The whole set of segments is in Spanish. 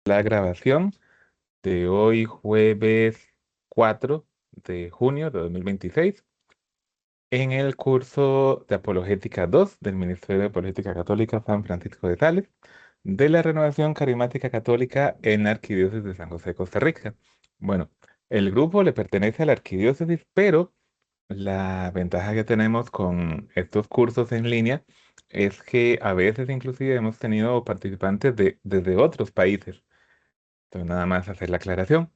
La grabación de hoy, jueves 4 de junio de 2026, en el curso de Apologética 2 del Ministerio de Apologética Católica San Francisco de Sales, de la Renovación Carismática Católica en la Arquidiócesis de San José, Costa Rica. Bueno, el grupo le pertenece a la arquidiócesis, pero la ventaja que tenemos con estos cursos en línea es que a veces inclusive hemos tenido participantes desde otros países. Entonces, nada más hacer la aclaración.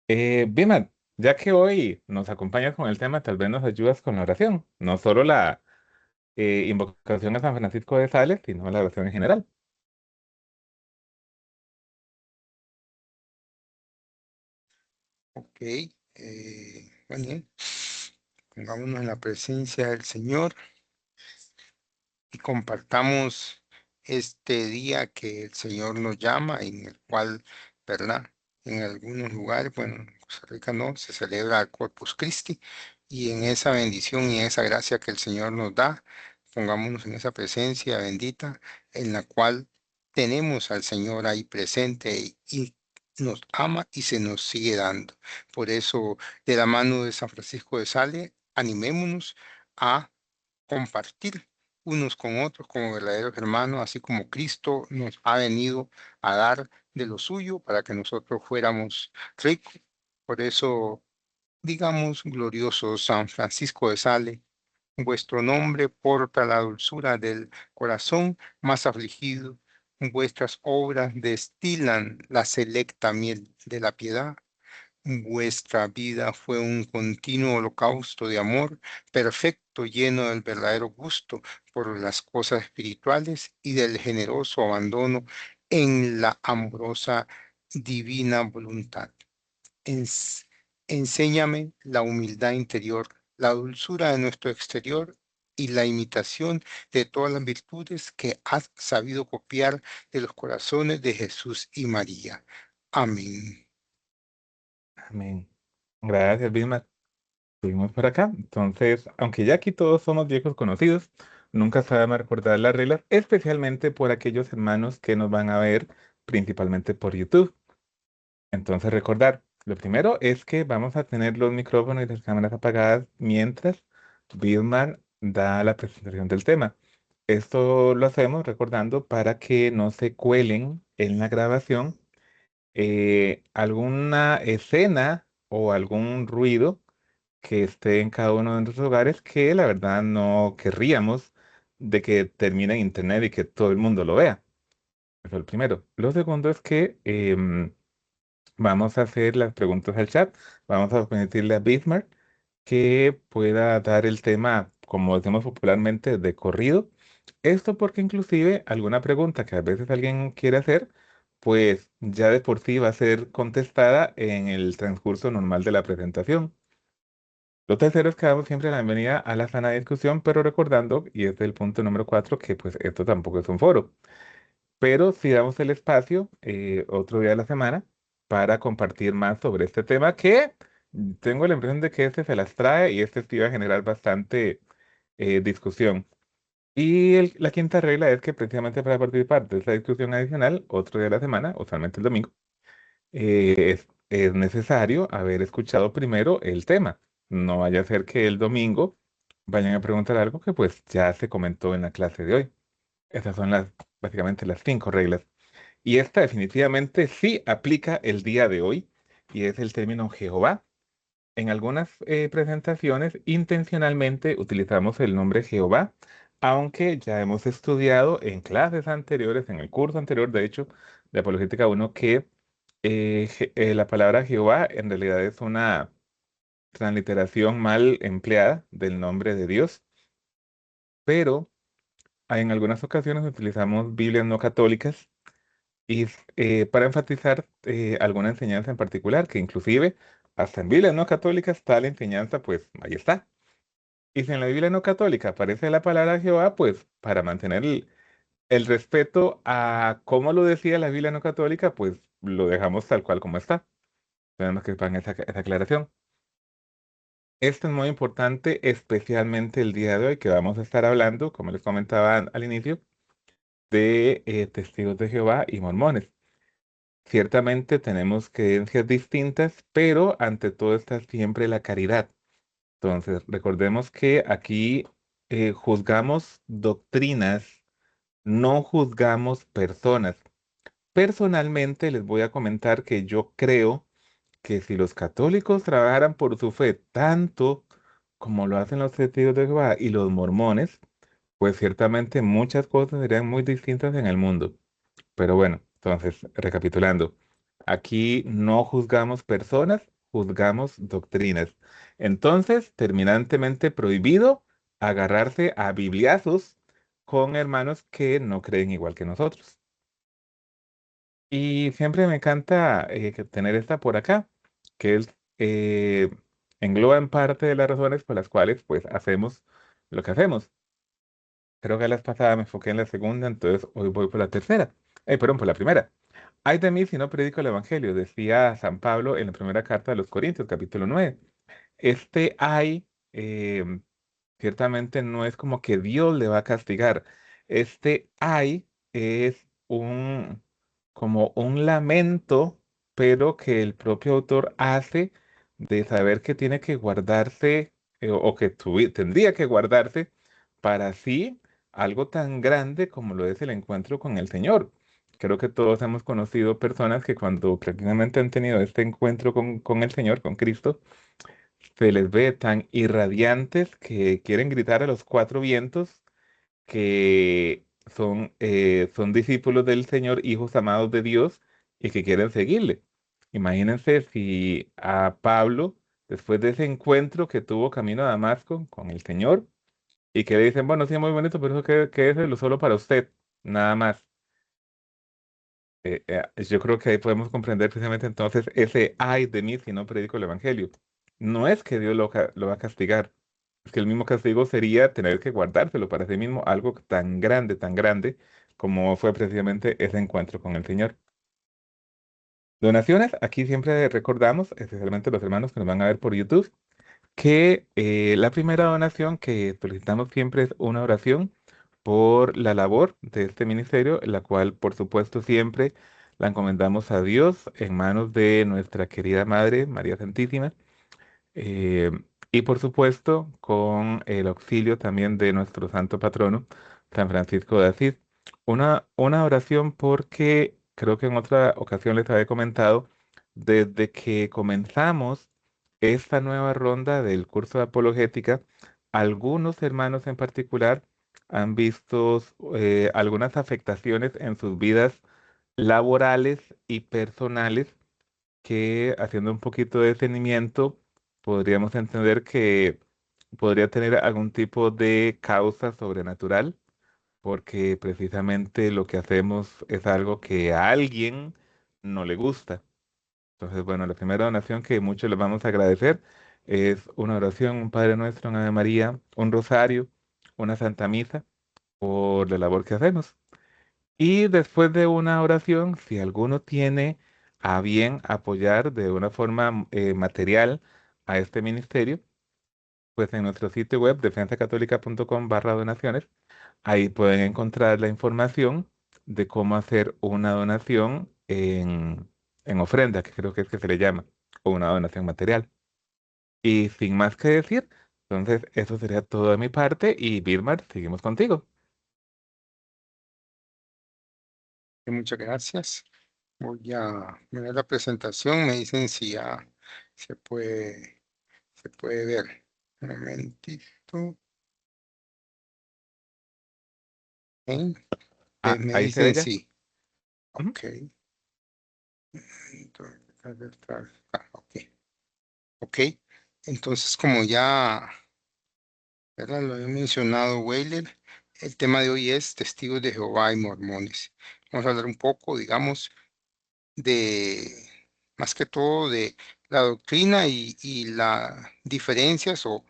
Bima, ya que hoy nos acompañas con el tema, tal vez nos ayudas con la oración. No solo la invocación a San Francisco de Sales, sino la oración en general. Ok, bueno, pongámonos en la presencia del Señor y compartamos este día que el Señor nos llama, en el cual, ¿verdad? En algunos lugares, bueno, en Costa Rica no, se celebra el Corpus Christi, y en esa bendición y en esa gracia que el Señor nos da, pongámonos en esa presencia bendita en la cual tenemos al Señor ahí presente y nos ama y se nos sigue dando. Por eso, de la mano de San Francisco de Sales, animémonos a compartir unos con otros como verdaderos hermanos, así como Cristo nos ha venido a dar de lo suyo para que nosotros fuéramos ricos. Por eso, digamos, glorioso San Francisco de Sales, vuestro nombre porta la dulzura del corazón más afligido, vuestras obras destilan la selecta miel de la piedad. Vuestra vida fue un continuo holocausto de amor perfecto, lleno del verdadero gusto por las cosas espirituales y del generoso abandono en la amorosa divina voluntad. Ens- enséñame la humildad interior, la dulzura de nuestro exterior y la imitación de todas las virtudes que has sabido copiar de los corazones de Jesús y María. Amén. Amén. Gracias, Vilma. Seguimos por acá. Entonces, aunque ya aquí todos somos viejos conocidos, nunca sabemos recordar las reglas, especialmente por aquellos hermanos que nos van a ver principalmente por YouTube. Entonces, recordar, lo primero es que vamos a tener los micrófonos y las cámaras apagadas mientras Vilmar da la presentación del tema. Esto lo hacemos recordando para que no se cuelen en la grabación alguna escena o algún ruido que esté en cada uno de nuestros hogares que la verdad no querríamos de que termine en internet y que todo el mundo lo vea. Eso es lo primero. Lo segundo es que vamos a hacer las preguntas al chat. Vamos a permitirle a Bismarck que pueda dar el tema, como decimos popularmente, de corrido. Esto porque inclusive alguna pregunta que a veces alguien quiere hacer, pues ya de por sí va a ser contestada en el transcurso normal de la presentación. Lo tercero es que damos siempre la bienvenida a la sana discusión, pero recordando, y este es el punto número 4, que pues esto tampoco es un foro. Pero sí damos el espacio otro día de la semana para compartir más sobre este tema que tengo la impresión de que este se las trae y este sí va a generar bastante discusión. Y la quinta regla es que precisamente para participar de esta discusión adicional, otro día de la semana, usualmente el domingo, es necesario haber escuchado primero el tema. No vaya a ser que el domingo vayan a preguntar algo que pues ya se comentó en la clase de hoy. Esas son básicamente las 5 reglas. Y esta definitivamente sí aplica el día de hoy, y es el término Jehová. En algunas presentaciones intencionalmente utilizamos el nombre Jehová, aunque ya hemos estudiado en clases anteriores, en el curso anterior, de hecho, de Apologética 1, que la palabra Jehová en realidad es una transliteración mal empleada del nombre de Dios, pero en algunas ocasiones utilizamos Biblias no católicas y para enfatizar alguna enseñanza en particular, que inclusive hasta en Biblias no católicas está la enseñanza, pues ahí está. Y si en la Biblia no católica aparece la palabra Jehová, pues para mantener el respeto a cómo lo decía la Biblia no católica, pues lo dejamos tal cual como está. Tenemos que pagar esa aclaración. Esto es muy importante, especialmente el día de hoy, que vamos a estar hablando, como les comentaba al inicio, de testigos de Jehová y mormones. Ciertamente tenemos creencias distintas, pero ante todo está siempre la caridad. Entonces, recordemos que aquí juzgamos doctrinas, no juzgamos personas. Personalmente les voy a comentar que yo creo que si los católicos trabajaran por su fe tanto como lo hacen los testigos de Jehová y los mormones, pues ciertamente muchas cosas serían muy distintas en el mundo. Pero bueno, entonces, recapitulando, aquí no juzgamos personas, juzgamos doctrinas. Entonces, terminantemente prohibido agarrarse a bibliazos con hermanos que no creen igual que nosotros. Y siempre me encanta tener esta por acá, que es, engloba en parte de las razones por las cuales pues hacemos lo que hacemos. Creo que la vez pasada me enfoqué en la segunda, entonces hoy voy por la tercera. Perdón, por la primera. Ay de mí si no predico el Evangelio, decía San Pablo en la primera carta de los Corintios, capítulo 9. Este ay, ciertamente no es como que Dios le va a castigar. Este ay es como un lamento, pero que el propio autor hace de saber que tiene que guardarse, o que tendría que guardarse para sí algo tan grande como lo es el encuentro con el Señor. Creo que todos hemos conocido personas que cuando prácticamente han tenido este encuentro con el Señor, con Cristo, se les ve tan irradiantes que quieren gritar a los cuatro vientos que son discípulos del Señor, hijos amados de Dios y que quieren seguirle. Imagínense si a Pablo, después de ese encuentro que tuvo camino a Damasco con el Señor, y que le dicen, bueno, sí, muy bonito, pero eso quédeselo solo para usted, nada más. Yo creo que ahí podemos comprender precisamente entonces ese ay de mí si no predico el Evangelio. No es que Dios lo va a castigar, es que el mismo castigo sería tener que guardárselo para sí mismo, algo tan grande como fue precisamente ese encuentro con el Señor. Donaciones, aquí siempre recordamos, especialmente los hermanos que nos van a ver por YouTube, que la primera donación que solicitamos siempre es una oración por la labor de este ministerio, la cual por supuesto siempre la encomendamos a Dios en manos de nuestra querida Madre María Santísima, eh, y por supuesto con el auxilio también de nuestro santo patrono, San Francisco de Asís. Una oración porque creo que en otra ocasión les había comentado, desde que comenzamos esta nueva ronda del curso de apologética, algunos hermanos en particular han visto algunas afectaciones en sus vidas laborales y personales que haciendo un poquito de seguimiento podríamos entender que podría tener algún tipo de causa sobrenatural, porque precisamente lo que hacemos es algo que a alguien no le gusta. Entonces, bueno, la primera donación que muchos les vamos a agradecer es una oración, un Padre Nuestro, un Ave María, un rosario, una Santa Misa por la labor que hacemos. Y después de una oración, si alguno tiene a bien apoyar de una forma material a este ministerio, pues en nuestro sitio web defensacatólica.com/donaciones, ahí pueden encontrar la información de cómo hacer una donación en ofrenda, que creo que es que se le llama, o una donación material. Y sin más que decir, entonces eso sería todo de mi parte y Vilmar, seguimos contigo. Muchas gracias. Voy a ver la presentación. Me dicen si ya se puede, se puede ver. Un momentito. ¿Eh? Ah, Me ahí se ve dicen ya. sí. Ujú. Ok. Entonces, ok. Ok. Entonces, como ya, ¿verdad? Lo he mencionado, Weiler, el tema de hoy es testigos de Jehová y mormones. Vamos a hablar un poco, digamos, de, más que todo, de la doctrina y las diferencias o,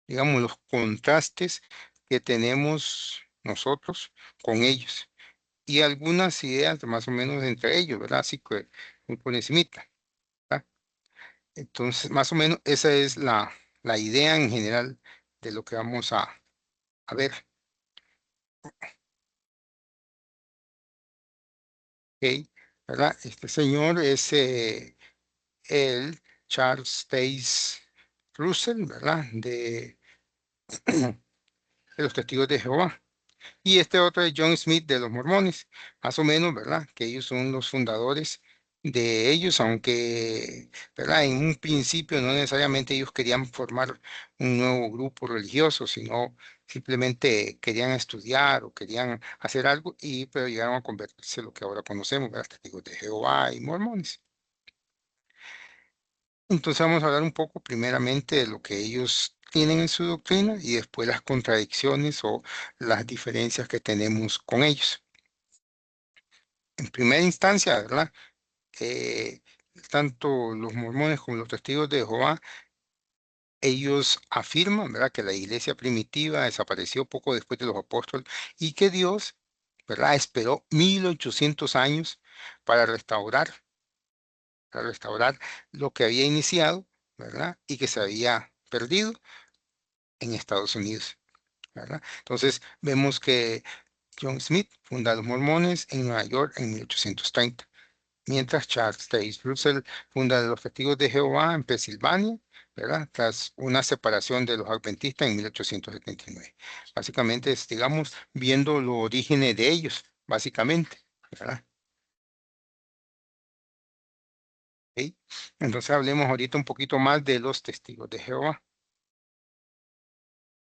digamos, los contrastes que tenemos nosotros con ellos y algunas ideas más o menos entre ellos, ¿verdad? Así que muy por encimita, ¿verdad? Entonces, más o menos esa es la idea en general de lo que vamos a ver. ¿Ok? ¿verdad? Este señor es el Charles Taze Russell, ¿verdad? De los Testigos de Jehová. Y este otro es John Smith de los Mormones, más o menos, ¿verdad? Que ellos son los fundadores de ellos, aunque, ¿verdad? En un principio no necesariamente ellos querían formar un nuevo grupo religioso, sino simplemente querían estudiar o querían hacer algo, pero llegaron a convertirse en lo que ahora conocemos, ¿verdad? Testigos de Jehová y Mormones. Entonces vamos a hablar un poco primeramente de lo que ellos tienen en su doctrina y después las contradicciones o las diferencias que tenemos con ellos. En primera instancia, ¿verdad? Eh, Tanto los mormones como los testigos de Jehová, ellos afirman, ¿verdad? Que la iglesia primitiva desapareció poco después de los apóstoles y que Dios, ¿verdad? Esperó 1800 años para restaurar, para restaurar lo que había iniciado, ¿verdad? Y que se había perdido en Estados Unidos, ¿verdad? Entonces vemos que John Smith funda los mormones en Nueva York en 1830, mientras Charles Taze Russell funda los Testigos de Jehová en Pensilvania, ¿verdad? Tras una separación de los adventistas en 1879. Básicamente, digamos, viendo los orígenes de ellos, básicamente, ¿verdad? ¿Ok? Entonces hablemos ahorita un poquito más de los Testigos de Jehová,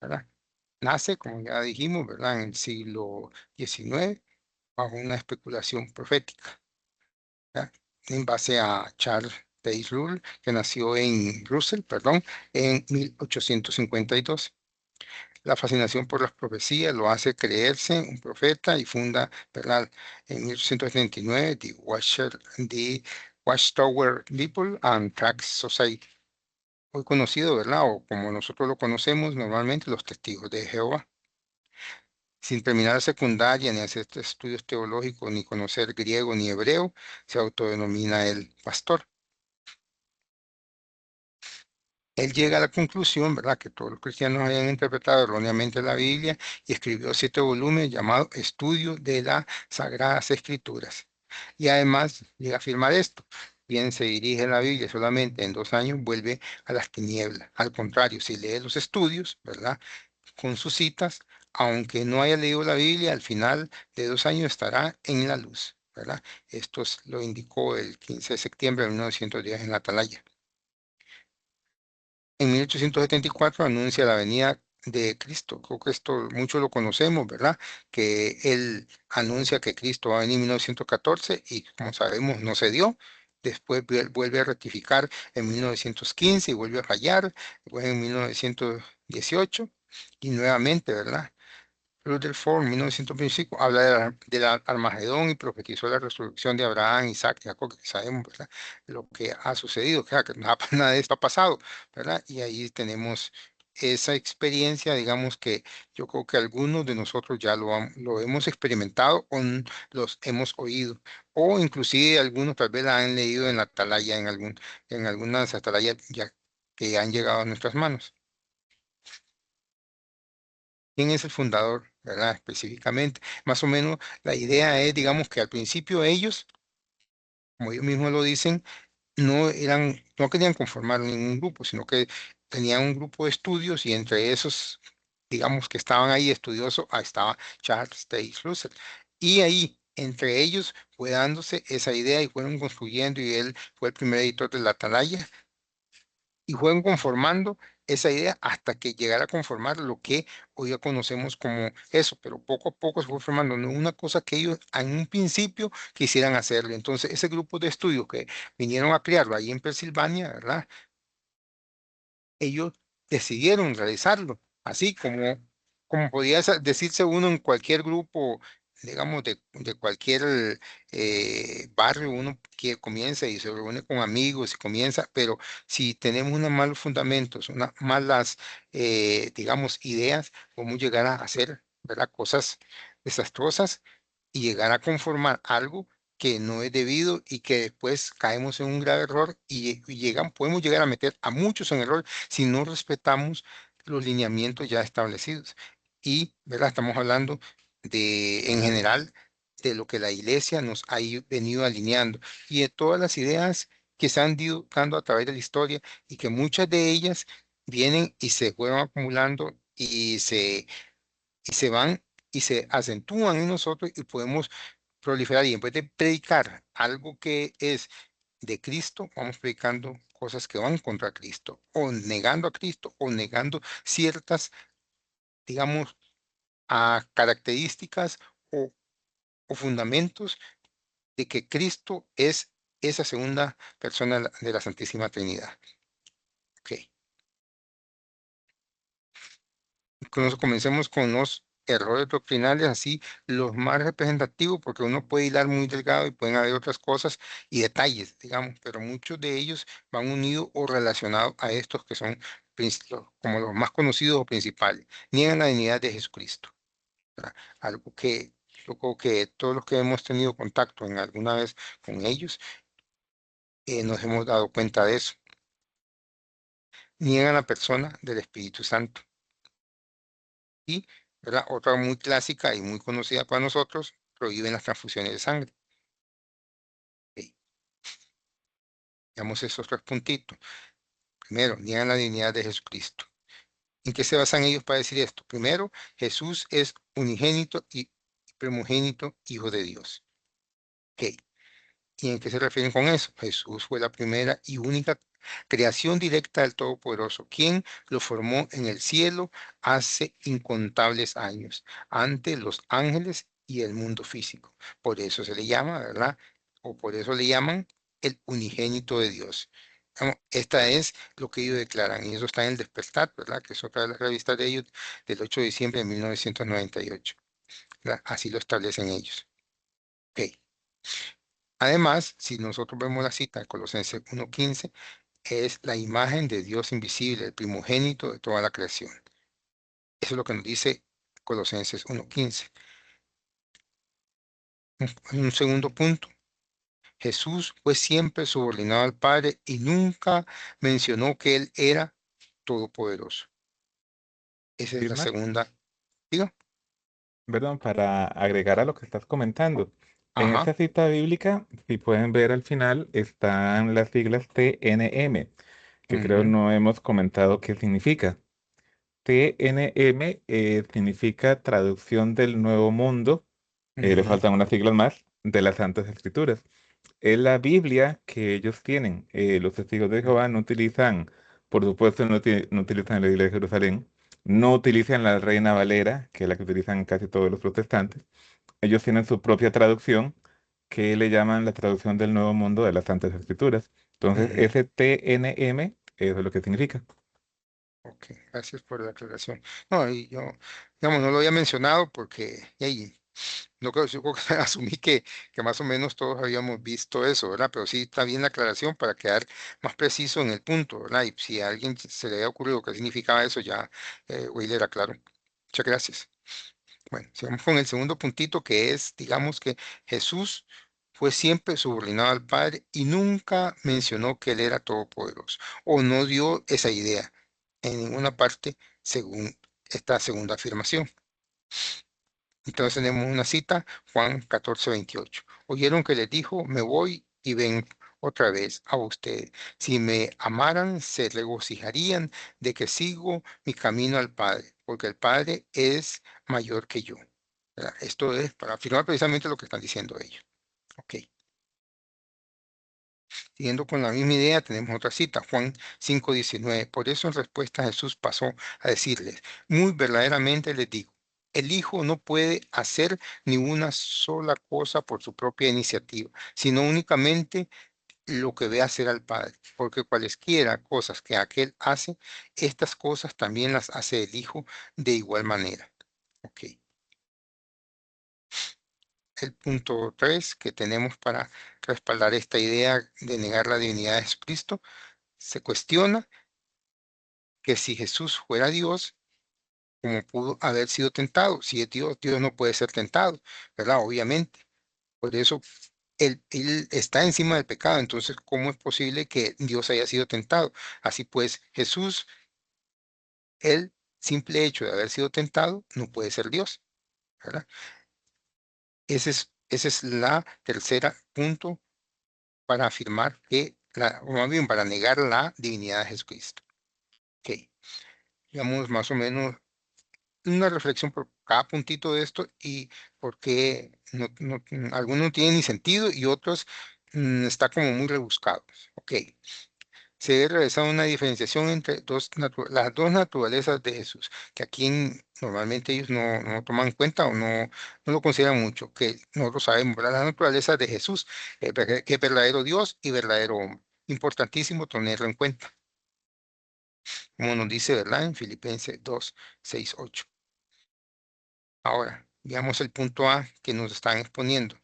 ¿verdad? Nace, como ya dijimos, ¿verdad? En el siglo XIX, bajo una especulación profética, ¿ya? En base a Charles Taze Russell, que nació en Russell, perdón, en 1852. La fascinación por las profecías lo hace creerse un profeta y funda, ¿verdad? En 1879, The Watchtower People and Tract Society, hoy conocido, ¿verdad? O como nosotros lo conocemos normalmente, los Testigos de Jehová. Sin terminar la secundaria, ni hacer estudios teológicos, ni conocer griego ni hebreo, se autodenomina el pastor. Él llega a la conclusión, ¿verdad?, que todos los cristianos habían interpretado erróneamente la Biblia y escribió 7 volúmenes llamados Estudio de las Sagradas Escrituras. Y además llega a afirmar esto: quien se dirige a la Biblia solamente en 2 años vuelve a las tinieblas. Al contrario, si lee los estudios, ¿verdad?, con sus citas, aunque no haya leído la Biblia, al final de 2 años estará en la luz, ¿verdad? Lo indicó el 15 de septiembre de 1910 en la Atalaya. En 1874 anuncia la venida de Cristo. Creo que esto muchos lo conocemos, ¿verdad? Que él anuncia que Cristo va a venir en 1914 y, como sabemos, no se dio. Después vuelve a rectificar en 1915 y vuelve a fallar, después en 1918 y nuevamente, ¿verdad? Rutherford, en 1925, habla del Armagedón y profetizó la resurrección de Abraham, Isaac y Jacob, que sabemos, ¿verdad?, lo que ha sucedido, que nada, nada de esto ha pasado, ¿verdad? Y ahí tenemos esa experiencia, digamos que yo creo que algunos de nosotros ya lo hemos experimentado o los hemos oído, o inclusive algunos tal vez la han leído en la atalaya, en algunas atalayas ya que han llegado a nuestras manos. ¿Quién es el fundador, verdad? Específicamente, más o menos la idea es, digamos, que al principio ellos, como ellos mismos lo dicen, no querían conformar ningún grupo, sino que tenían un grupo de estudios y entre esos, digamos, que estaban ahí estudiosos, ahí estaba Charles Taze Russell. Y ahí, entre ellos, fue dándose esa idea y fueron construyendo y él fue el primer editor de la Atalaya y fueron conformando esa idea hasta que llegara a conformar lo que hoy ya conocemos como eso, pero poco a poco se fue formando, no una cosa que ellos en un principio quisieran hacerlo. Entonces, ese grupo de estudios que vinieron a crearlo ahí en Pensilvania, ¿verdad? Ellos decidieron realizarlo, así como podía decirse uno en cualquier grupo, digamos, de cualquier barrio, uno que comienza y se reúne con amigos y comienza, pero si tenemos unos malos fundamentos, unas malas, digamos, ideas, podemos llegar a hacer, ¿verdad?, cosas desastrosas y llegar a conformar algo que no es debido y que después caemos en un grave error podemos llegar a meter a muchos en error si no respetamos los lineamientos ya establecidos. Y, ¿verdad? Estamos hablando en general, de lo que la iglesia nos ha venido alineando y de todas las ideas que se han ido dando a través de la historia y que muchas de ellas vienen y se fueron acumulando y se van y se acentúan en nosotros y podemos proliferar. Y en vez de predicar algo que es de Cristo, vamos predicando cosas que van contra Cristo, o negando a Cristo, o negando ciertas, digamos, características o, o fundamentos de que Cristo es esa segunda persona de la Santísima Trinidad. Ok. Comencemos con los errores doctrinales, así los más representativos, porque uno puede hilar muy delgado y pueden haber otras cosas y detalles, digamos, pero muchos de ellos van unidos o relacionados a estos que son como los más conocidos o principales. Niegan la divinidad de Jesucristo, ¿verdad? Algo que yo creo que todos los que hemos tenido contacto en alguna vez con ellos, nos hemos dado cuenta de eso. Niegan la persona del Espíritu Santo. Y, ¿verdad? Otra muy clásica y muy conocida para nosotros, prohíben las transfusiones de sangre. Ok, veamos esos tres puntitos. Primero, niegan la divinidad de Jesucristo. ¿En qué se basan ellos para decir esto? Primero, Jesús es unigénito y primogénito Hijo de Dios. Ok, ¿y en qué se refieren con eso? Jesús fue la primera y única creación directa del Todopoderoso, quien lo formó en el cielo hace incontables años, ante los ángeles y el mundo físico. Por eso se le llama, ¿verdad? O por eso le llaman el unigénito de Dios. Esta es lo que ellos declaran, y eso está en el Despertar, ¿verdad? Que es otra de las revistas de ellos del 8 de diciembre de 1998, ¿verdad? Así lo establecen ellos. Ok. Además, si nosotros vemos la cita de Colosenses 1:15, es la imagen de Dios invisible, el primogénito de toda la creación. Eso es lo que nos dice Colosenses 1:15. Un segundo punto, Jesús fue siempre subordinado al Padre y nunca mencionó que Él era todopoderoso. Esa es la Vilma, segunda. Diga. perdón, para agregar a lo que estás comentando, en Ajá. esta cita bíblica, si pueden ver al final, están las siglas TNM, que creo Ujú, no hemos comentado qué significa. TNM significa Traducción del Nuevo Mundo, le ujú, faltan unas siglas más, de las Santas Escrituras. Es la Biblia que ellos tienen. Los testigos de Jehová no utilizan, por supuesto, no utilizan la Biblia de Jerusalén, no utilizan la Reina Valera, que es la que utilizan casi todos los protestantes. Ellos tienen su propia traducción, que le llaman la traducción del Nuevo Mundo de las Santas Escrituras. Entonces, ujú. ese TNM, eso es lo que significa. Ok, gracias por la aclaración. No, y yo, digamos, no lo había mencionado porque no creo, yo creo que asumí que más o menos todos habíamos visto eso, ¿verdad? Pero sí está bien la aclaración para quedar más preciso en el punto, ¿verdad? Y si a alguien se le había ocurrido qué significaba eso, ya Weyler aclaró. Muchas gracias. Bueno, sigamos con el segundo puntito que es, digamos que Jesús fue siempre subordinado al Padre y nunca mencionó que Él era todopoderoso o no dio esa idea en ninguna parte según esta segunda afirmación. Entonces tenemos una cita, Juan 14:28. Oyeron que les dijo, me voy y ven otra vez a ustedes. Si me amaran, se regocijarían de que sigo mi camino al Padre, porque el Padre es mayor que yo. ¿Verdad? Esto es para afirmar precisamente lo que están diciendo ellos. Ok. Siguiendo con la misma idea, tenemos otra cita, Juan 5:19. Por eso en respuesta Jesús pasó a decirles, muy verdaderamente les digo, el Hijo no puede hacer ni una sola cosa por su propia iniciativa, sino únicamente lo que ve hacer al Padre, porque cualesquiera cosas que aquel hace, estas cosas también las hace el Hijo de igual manera. Ok. El punto 3 que tenemos para respaldar esta idea de negar la divinidad de Jesucristo, se cuestiona que si Jesús fuera Dios, ¿cómo pudo haber sido tentado? Si es Dios, Dios no puede ser tentado, ¿verdad? Obviamente. Por eso él está encima del pecado. Entonces, ¿cómo es posible que Dios haya sido tentado? Así pues, Jesús, el simple hecho de haber sido tentado, no puede ser Dios, ¿verdad? Ese es Ese es la tercera punto para afirmar que, o más bien para negar la divinidad de Jesucristo. Ok, digamos más o menos una reflexión por cada puntito de esto y por qué algunos no tienen ni sentido y otros está como muy rebuscados. Ok, se debe realizar una diferenciación entre las dos naturalezas de Jesús, que aquí normalmente ellos no toman en cuenta o no lo consideran mucho, que nosotros sabemos, ¿verdad? La naturaleza de Jesús, que es verdadero Dios y verdadero hombre. Importantísimo tenerlo en cuenta, como nos dice, ¿verdad? En Filipenses 2, 6, 8. Ahora, veamos el punto A que nos están exponiendo.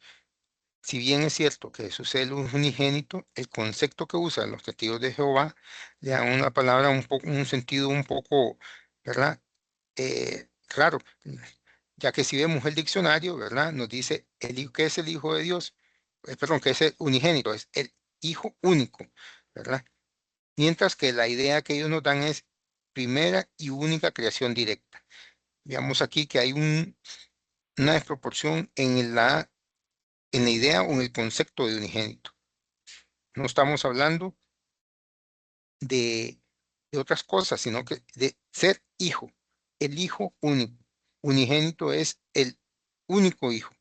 Si bien es cierto que Jesús es el unigénito, el concepto que usan los testigos de Jehová le da una palabra un sentido un poco, ¿verdad? Raro, ya que si vemos el diccionario, ¿verdad? Nos dice que es el Hijo de Dios, perdón, que es el unigénito, es el Hijo único, ¿verdad? Mientras que la idea que ellos nos dan es primera y única creación directa. Veamos aquí que hay una desproporción en la idea o en el concepto de unigénito. No estamos hablando de, de otras cosas, sino que de ser hijo, el hijo único. Unigénito es el único hijo.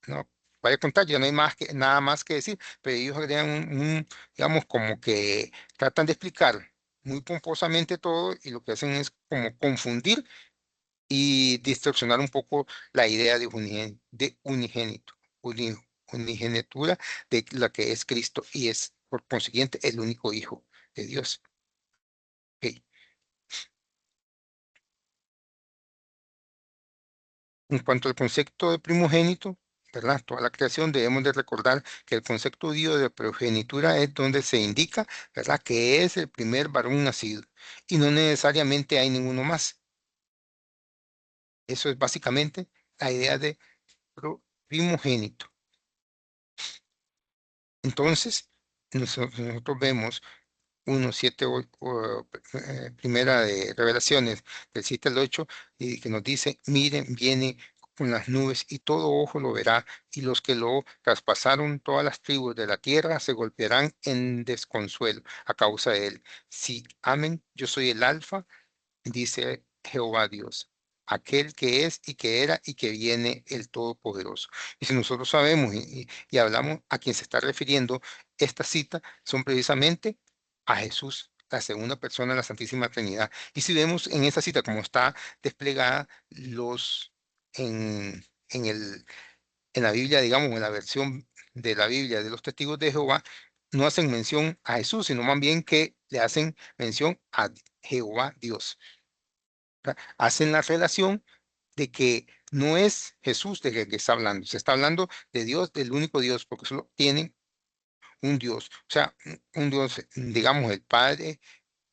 No, vaya a contar, ya no hay nada más que decir, pero ellos agregan digamos, como que tratan de explicar muy pomposamente todo y lo que hacen es como confundir y distorsionar un poco la idea de unigénito, unigenitura de la que es Cristo y es por consiguiente el único hijo de Dios. Ok. En cuanto al concepto de primogénito, ¿verdad? Toda la creación debemos de recordar que el concepto judío de primogenitura es donde se indica, ¿verdad? Que es el primer varón nacido y no necesariamente hay ninguno más. Eso es básicamente la idea de primogénito. Entonces, nosotros vemos 1, 7, primera de Revelaciones, del 7 al 8, y que nos dice, miren, viene con las nubes y todo ojo lo verá, y los que lo traspasaron, todas las tribus de la tierra se golpearán en desconsuelo a causa de él. Si amen, yo soy el alfa, dice Jehová Dios, aquel que es y que era y que viene el Todopoderoso. Y si nosotros sabemos y hablamos a quien se está refiriendo, esta cita son precisamente a Jesús, la segunda persona de la Santísima Trinidad. Y si vemos en esta cita como está desplegada en la Biblia, digamos, en la versión de la Biblia de los testigos de Jehová, no hacen mención a Jesús, sino más bien que le hacen mención a Jehová Dios. Hacen la relación de que no es Jesús de que está hablando, se está hablando de Dios, del único Dios, porque solo tienen un Dios, o sea, un Dios, digamos, el Padre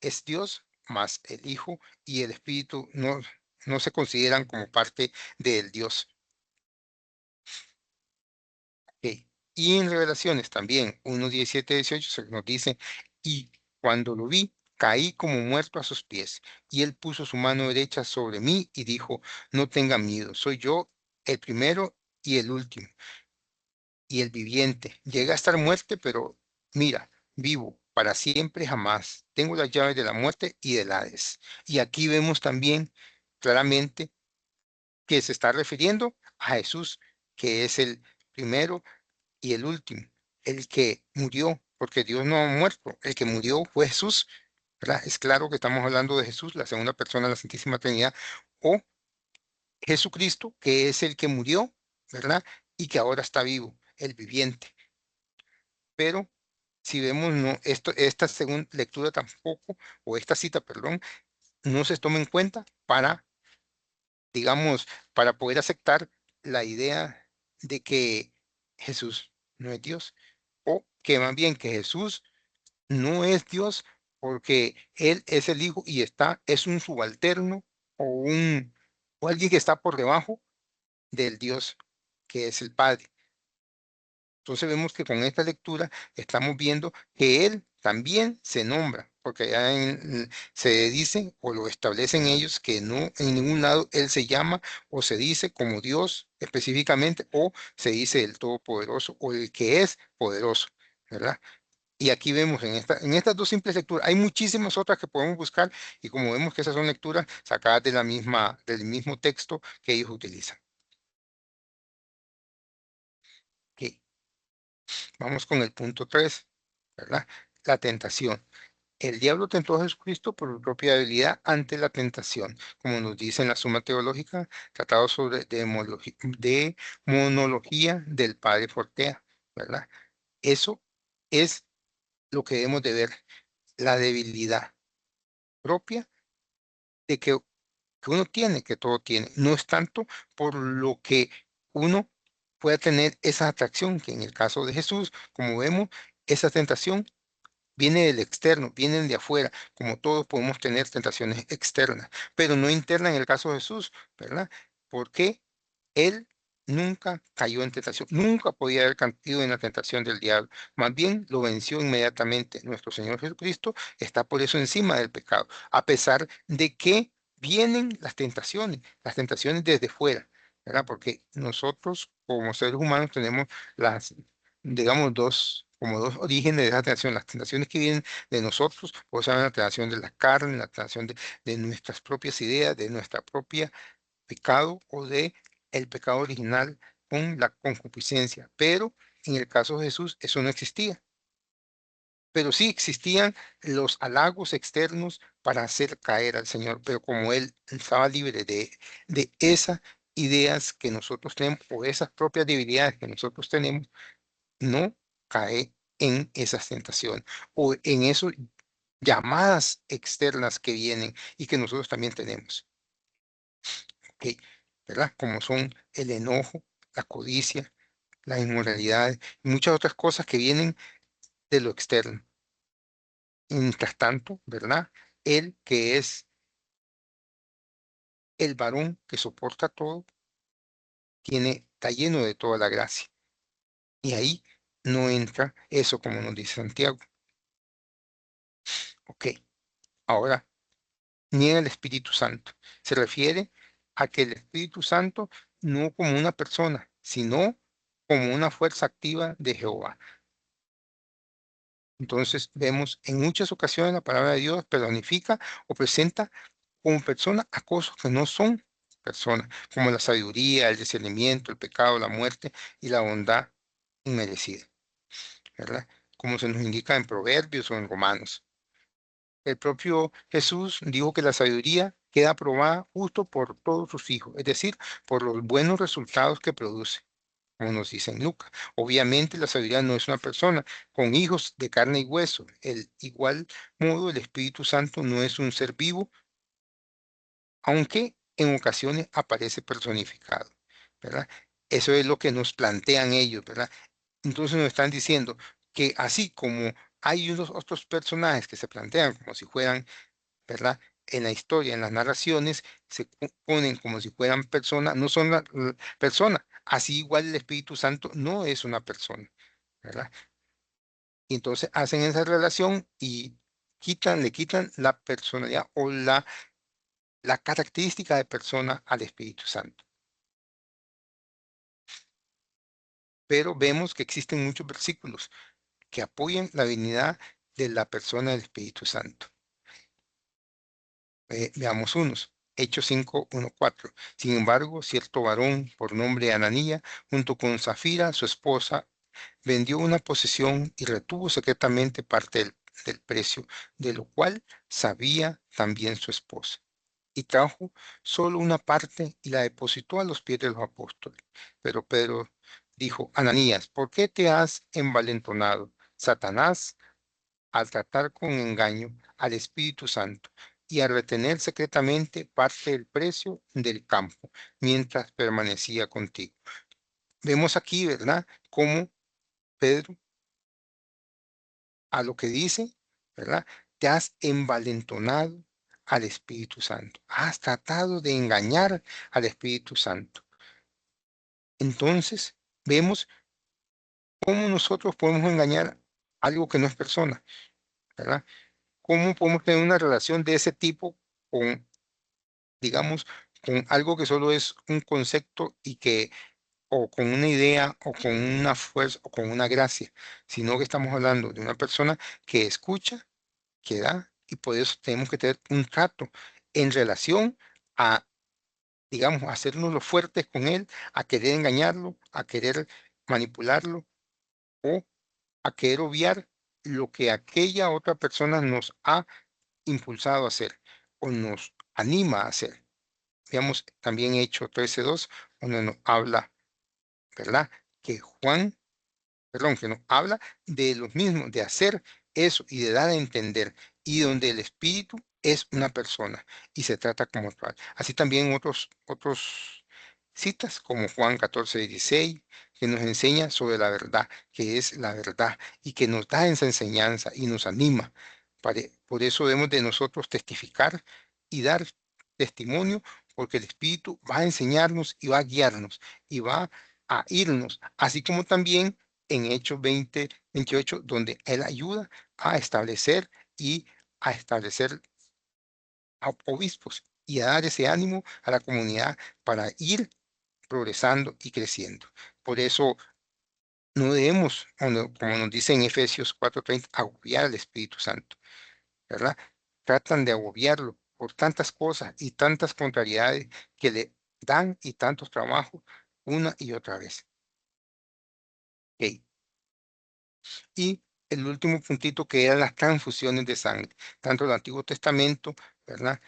es Dios, más el Hijo y el Espíritu no se consideran como parte del Dios. Ok. Y en Revelaciones también, 1:17, 18, se nos dice, y cuando lo vi, caí como muerto a sus pies, y él puso su mano derecha sobre mí y dijo, no tenga miedo, soy yo el primero y el último, y el viviente. Llega a estar muerte, pero mira, vivo para siempre jamás. Tengo las llaves de la muerte y del Hades. Y aquí vemos también claramente que se está refiriendo a Jesús, que es el primero y el último, el que murió, porque Dios no ha muerto, el que murió fue Jesús, ¿verdad? Es claro que estamos hablando de Jesús, la segunda persona de la Santísima Trinidad, o Jesucristo, que es el que murió, ¿verdad? Y que ahora está vivo, el viviente. Pero si vemos, no, esta segunda lectura tampoco, o esta cita, perdón, no se toma en cuenta para, digamos, para poder aceptar la idea de que Jesús no es Dios, o que más bien que Jesús no es Dios porque Él es el Hijo y es un subalterno o alguien que está por debajo del Dios que es el Padre. Entonces vemos que con esta lectura estamos viendo que Él también se nombra. porque allá se dice o lo establecen ellos que no en ningún lado Él se llama o se dice como Dios específicamente o se dice el Todopoderoso o el que es poderoso, ¿verdad? Y aquí vemos en estas dos simples lecturas, hay muchísimas otras que podemos buscar y como vemos que esas son lecturas sacadas de del mismo texto que ellos utilizan. Ok, vamos con el punto 3, ¿verdad? La tentación. El diablo tentó a Jesucristo por su propia debilidad ante la tentación, como nos dice en la Suma Teológica, tratado sobre demonología del Padre Fortea, ¿verdad? Eso es lo que debemos de ver, la debilidad propia de que uno tiene, que todo tiene. No es tanto por lo que uno pueda tener esa atracción, que en el caso de Jesús, como vemos, esa tentación viene del externo, vienen de afuera, como todos podemos tener tentaciones externas, pero no internas en el caso de Jesús, ¿verdad? Porque él nunca cayó en tentación, nunca podía haber caído en la tentación del diablo, más bien lo venció inmediatamente. Nuestro Señor Jesucristo está por eso encima del pecado, a pesar de que vienen las tentaciones desde fuera, ¿verdad? Porque nosotros como seres humanos tenemos las, digamos, como dos orígenes de esa tentación, las tentaciones que vienen de nosotros, o sea, la tentación de la carne, la tentación de nuestras propias ideas, de nuestra propia pecado o de el pecado original con la concupiscencia. Pero en el caso de Jesús eso no existía. Pero sí existían los halagos externos para hacer caer al Señor. Pero como Él estaba libre de esas ideas que nosotros tenemos o esas propias debilidades que nosotros tenemos, no cae en esas tentaciones o en esas llamadas externas que vienen y que nosotros también tenemos. ¿Ok? ¿Verdad? Como son el enojo, la codicia, la inmoralidad y muchas otras cosas que vienen de lo externo. Y mientras tanto, ¿verdad? Él que es el varón que soporta todo, está lleno de toda la gracia. Y ahí no entra eso como nos dice Santiago. Ok, ahora niega el Espíritu Santo. Se refiere a que el Espíritu Santo no como una persona, sino como una fuerza activa de Jehová. Entonces vemos en muchas ocasiones la palabra de Dios personifica o presenta como persona a cosas que no son personas, como la sabiduría, el discernimiento, el pecado, la muerte y la bondad inmerecida, ¿verdad? Como se nos indica en Proverbios o en Romanos. El propio Jesús dijo que la sabiduría queda aprobada justo por todos sus hijos, es decir, por los buenos resultados que produce, como nos dice en Lucas. Obviamente la sabiduría no es una persona con hijos de carne y hueso. El igual modo, el Espíritu Santo no es un ser vivo, aunque en ocasiones aparece personificado, ¿verdad? Eso es lo que nos plantean ellos, ¿verdad? Entonces nos están diciendo que así como hay unos otros personajes que se plantean como si fueran, ¿verdad? En la historia, en las narraciones, ponen como si fueran personas, no son personas. Así igual el Espíritu Santo no es una persona, ¿verdad? Y entonces hacen esa relación y le quitan la personalidad o la característica de persona al Espíritu Santo. Pero vemos que existen muchos versículos que apoyan la divinidad de la persona del Espíritu Santo. Veamos unos. Hechos 5, 1, 4. Sin embargo, cierto varón por nombre Ananía, junto con Zafira, su esposa, vendió una posesión y retuvo secretamente parte del precio, de lo cual sabía también su esposa. Y trajo solo una parte y la depositó a los pies de los apóstoles. Pero Pedro dijo, Ananías, ¿por qué te has envalentonado? Satanás al tratar con engaño al Espíritu Santo y a retener secretamente parte del precio del campo mientras permanecía contigo. Vemos aquí, ¿verdad?, cómo Pedro a lo que dice, ¿verdad? Te has envalentonado al Espíritu Santo. Has tratado de engañar al Espíritu Santo. Entonces, vemos cómo nosotros podemos engañar algo que no es persona, ¿verdad? ¿cómo podemos tener una relación de ese tipo con, digamos, con algo que solo es un concepto y que, o con una idea, o con una fuerza, o con una gracia, sino que estamos hablando de una persona que escucha, que da, y por eso tenemos que tener un trato en relación a, digamos, hacernos los fuertes con él, a querer engañarlo, a querer manipularlo o a querer obviar lo que aquella otra persona nos ha impulsado a hacer o nos anima a hacer. Veamos también Hechos 13:2, donde nos habla, ¿verdad? Que Juan, perdón, que nos habla de los mismos, de hacer eso y de dar a entender, y donde el espíritu es una persona y se trata como tal. Así también otros citas como Juan 14:16, que nos enseña sobre la verdad, que es la verdad, y que nos da esa enseñanza y nos anima. Por eso debemos de nosotros testificar y dar testimonio, porque el espíritu va a enseñarnos y va a guiarnos y va a irnos, así como también en Hechos 20:28, donde Él ayuda a establecer y a establecer a obispos y a dar ese ánimo a la comunidad para ir progresando y creciendo. Por eso no debemos, como nos dice en Efesios 4:30, agobiar al Espíritu Santo, ¿verdad? Tratan de agobiarlo por tantas cosas y tantas contrariedades que le dan y tantos trabajos una y otra vez. Ok. Y el último puntito que eran las transfusiones de sangre, tanto el Antiguo Testamento, ¿verdad?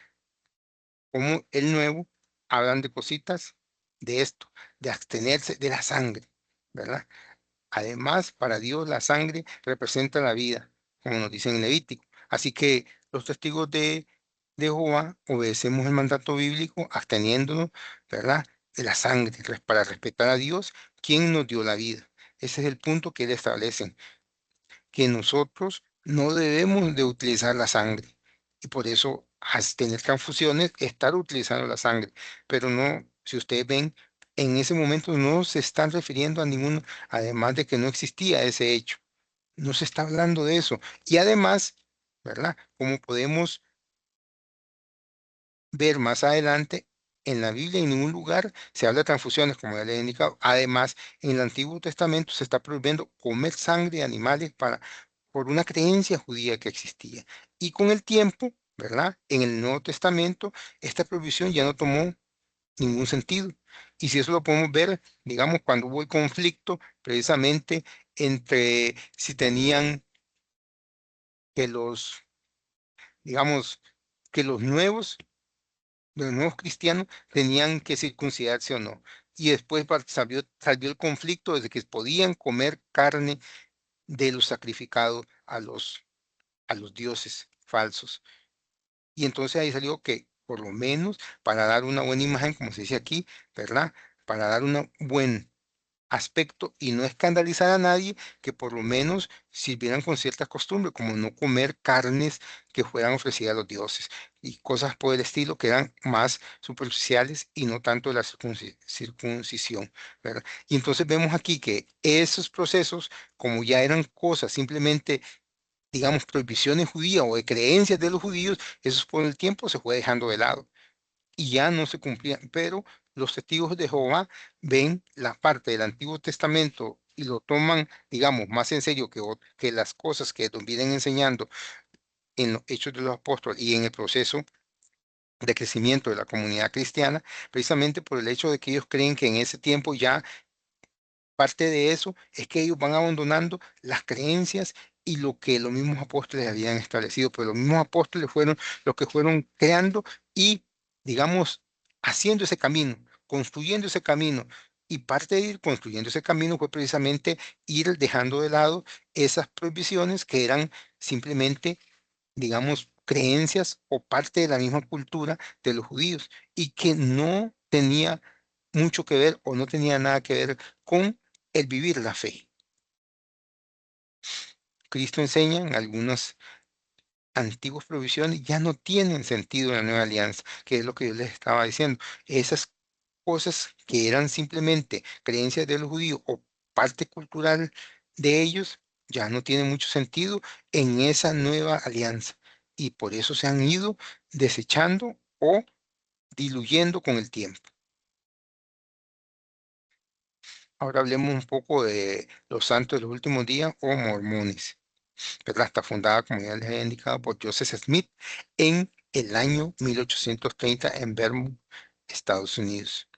Como el Nuevo, hablan de cositas de esto, de abstenerse de la sangre, ¿verdad? Además, para Dios la sangre representa la vida, como nos dice en Levítico. Así que los testigos de Jehová obedecemos el mandato bíblico absteniéndonos, ¿verdad? De la sangre, para respetar a Dios, quien nos dio la vida. Ese es el punto que él establece, que nosotros no debemos de utilizar la sangre. Y por eso, al tener transfusiones, estar utilizando la sangre. Pero no, si ustedes ven, en ese momento no se están refiriendo a ninguno, además de que no existía ese hecho. No se está hablando de eso. Y además, ¿verdad? Como podemos ver más adelante, en la Biblia en ningún lugar se habla de transfusiones, como ya le he indicado. Además, en el Antiguo Testamento se está prohibiendo comer sangre de animales por una creencia judía que existía. Y con el tiempo, ¿verdad? En el Nuevo Testamento, esta prohibición ya no tomó ningún sentido. Y si eso lo podemos ver, digamos, cuando hubo el conflicto precisamente entre si tenían que digamos, que los nuevos cristianos tenían que circuncidarse o no. Y después salió el conflicto desde que podían comer carne de los sacrificados a los dioses falsos. Y entonces ahí salió que, por lo menos, para dar una buena imagen, como se dice aquí, ¿verdad? Para dar un buen aspecto y no escandalizar a nadie, que por lo menos sirvieran con ciertas costumbres, como no comer carnes que fueran ofrecidas a los dioses y cosas por el estilo que eran más superficiales y no tanto de la circuncisión, ¿verdad? Y entonces vemos aquí que esos procesos, como ya eran cosas simplemente, digamos, prohibiciones judías o de creencias de los judíos, eso por el tiempo se fue dejando de lado y ya no se cumplían. Pero los testigos de Jehová ven la parte del Antiguo Testamento y lo toman, digamos, más en serio que las cosas que nos vienen enseñando en los Hechos de los Apóstoles y en el proceso de crecimiento de la comunidad cristiana, precisamente por el hecho de que ellos creen que en ese tiempo ya parte de eso es que ellos van abandonando las creencias y lo que los mismos apóstoles habían establecido, pero los mismos apóstoles fueron los que fueron creando y, digamos, haciendo ese camino, construyendo ese camino. Y parte de ir construyendo ese camino fue precisamente ir dejando de lado esas prohibiciones que eran simplemente, digamos, creencias o parte de la misma cultura de los judíos y que no tenía mucho que ver o no tenía nada que ver con el vivir la fe. Cristo enseña en algunas antiguas provisiones ya no tienen sentido en la nueva alianza, que es lo que yo les estaba diciendo. Esas cosas que eran simplemente creencias de los judíos o parte cultural de ellos ya no tienen mucho sentido en esa nueva alianza. y por eso se han ido desechando o diluyendo con el tiempo. Ahora hablemos un poco de los santos de los últimos días o mormones, ¿verdad? Está fundada, como ya les he indicado, por Joseph Smith en el año 1830 en Vermont, Estados Unidos.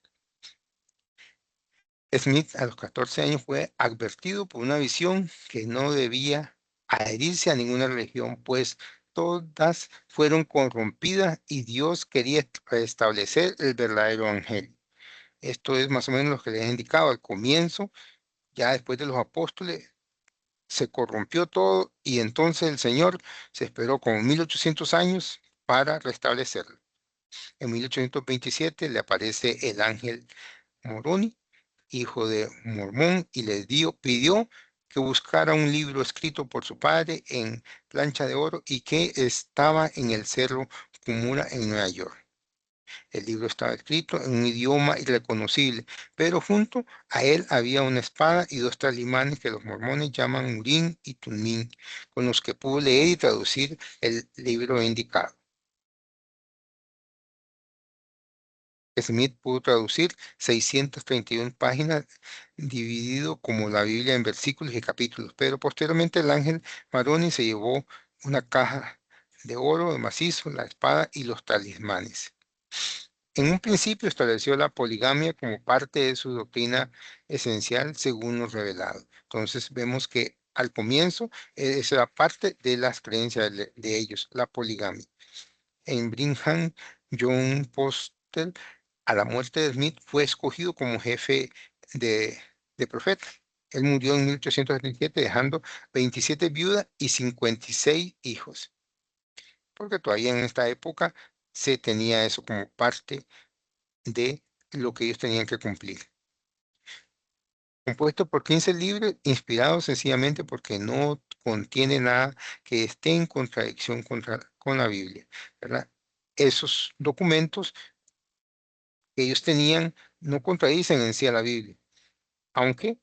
Smith a los 14 años fue advertido por una visión que no debía adherirse a ninguna religión, pues todas fueron corrompidas y Dios quería restablecer el verdadero evangelio. Esto es más o menos lo que les he indicado al comienzo. Ya después de los apóstoles se corrompió todo y entonces el Señor se esperó como 1800 años para restablecerlo. En 1827 le aparece el ángel Moroni, hijo de Mormón, y pidió que buscara un libro escrito por su padre en plancha de oro y que estaba en el Cerro Cumura en Nueva York. El libro estaba escrito en un idioma irreconocible, pero junto a él había una espada y dos talismanes que los mormones llaman Urim y Tumim, con los que pudo leer y traducir el libro indicado. Smith pudo traducir 631 páginas, dividido como la Biblia en versículos y capítulos, pero posteriormente el ángel Maroni se llevó una caja de oro de macizo, la espada y los talismanes. En un principio estableció la poligamia como parte de su doctrina esencial, según lo revelado. Entonces vemos que al comienzo esa era parte de las creencias de ellos, la poligamia. En Brigham Young Postel, a la muerte de Smith, fue escogido como jefe de, de profetas. Él murió en 1877 dejando 27 viudas y 56 hijos, porque todavía en esta época se tenía eso como parte de lo que ellos tenían que cumplir. Compuesto por 15 libros, inspirados sencillamente porque no contiene nada que esté en contradicción con la Biblia, ¿verdad? Esos documentos que ellos tenían no contradicen en sí a la Biblia, aunque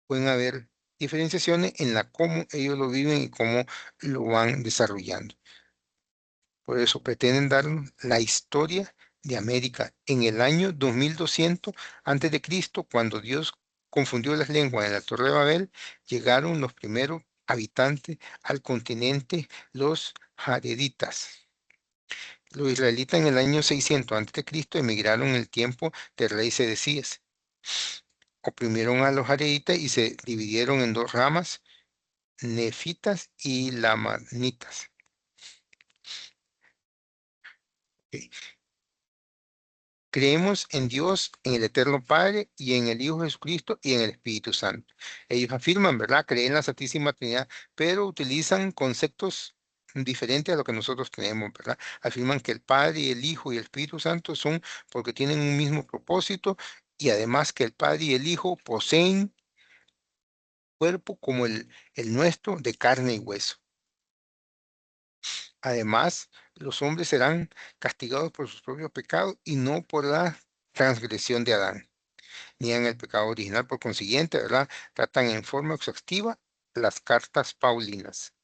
pueden haber diferenciaciones en la cómo ellos lo viven y cómo lo van desarrollando. Por eso pretenden darnos la historia de América en el año 2200 antes de Cristo, cuando Dios confundió las lenguas en la Torre de Babel, llegaron los primeros habitantes al continente, los jareditas. Los israelitas en el año 600 antes de Cristo emigraron en el tiempo del rey Sedecías. Oprimieron a los jareditas y se dividieron en dos ramas, nefitas y lamanitas. Ok. Creemos en Dios, en el Eterno Padre y en el Hijo Jesucristo y en el Espíritu Santo. Ellos afirman, ¿verdad? Creen en la Santísima Trinidad, pero utilizan conceptos diferentes a lo que nosotros creemos, ¿verdad? Afirman que el Padre y el Hijo y el Espíritu Santo son porque tienen un mismo propósito y además que el Padre y el Hijo poseen cuerpo como el nuestro de carne y hueso. Además, los hombres serán castigados por sus propios pecados y no por la transgresión de Adán, ni en el pecado original. Por consiguiente, ¿verdad? Tratan en forma exhaustiva las cartas paulinas.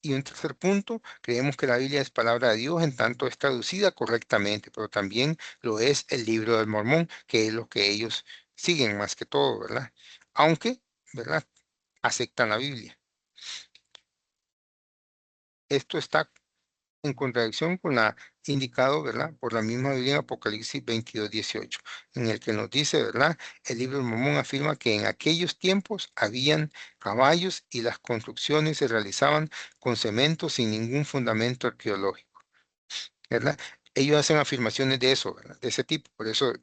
Y un tercer punto, creemos que la Biblia es palabra de Dios en tanto es traducida correctamente, pero también lo es el libro del Mormón, que es lo que ellos siguen más que todo, ¿verdad? Aunque, ¿verdad? Aceptan la Biblia. Esto está en contradicción con la indicado, ¿verdad? Por la misma Biblia en Apocalipsis 22:18, en el que nos dice, ¿verdad? El libro de Mormón afirma que en aquellos tiempos habían caballos y las construcciones se realizaban con cemento sin ningún fundamento arqueológico, ¿verdad? Ellos hacen afirmaciones de eso, ¿verdad? De ese tipo, por eso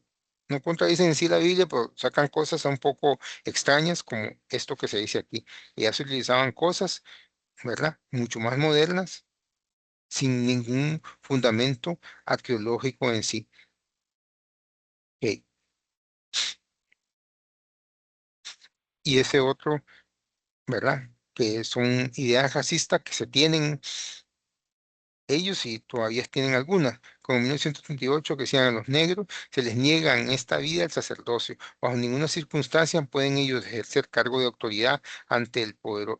no contradicen en sí la Biblia, pero sacan cosas un poco extrañas como esto que se dice aquí. Ya se utilizaban cosas, ¿verdad? Mucho más modernas sin ningún fundamento arqueológico en sí. Ok. Y ese otro, ¿verdad? Que son ideas racistas que se tienen ellos sí todavía tienen algunas, como en 1938 que decían a los negros, se les niega en esta vida el sacerdocio. Bajo ninguna circunstancia pueden ellos ejercer cargo de autoridad ante el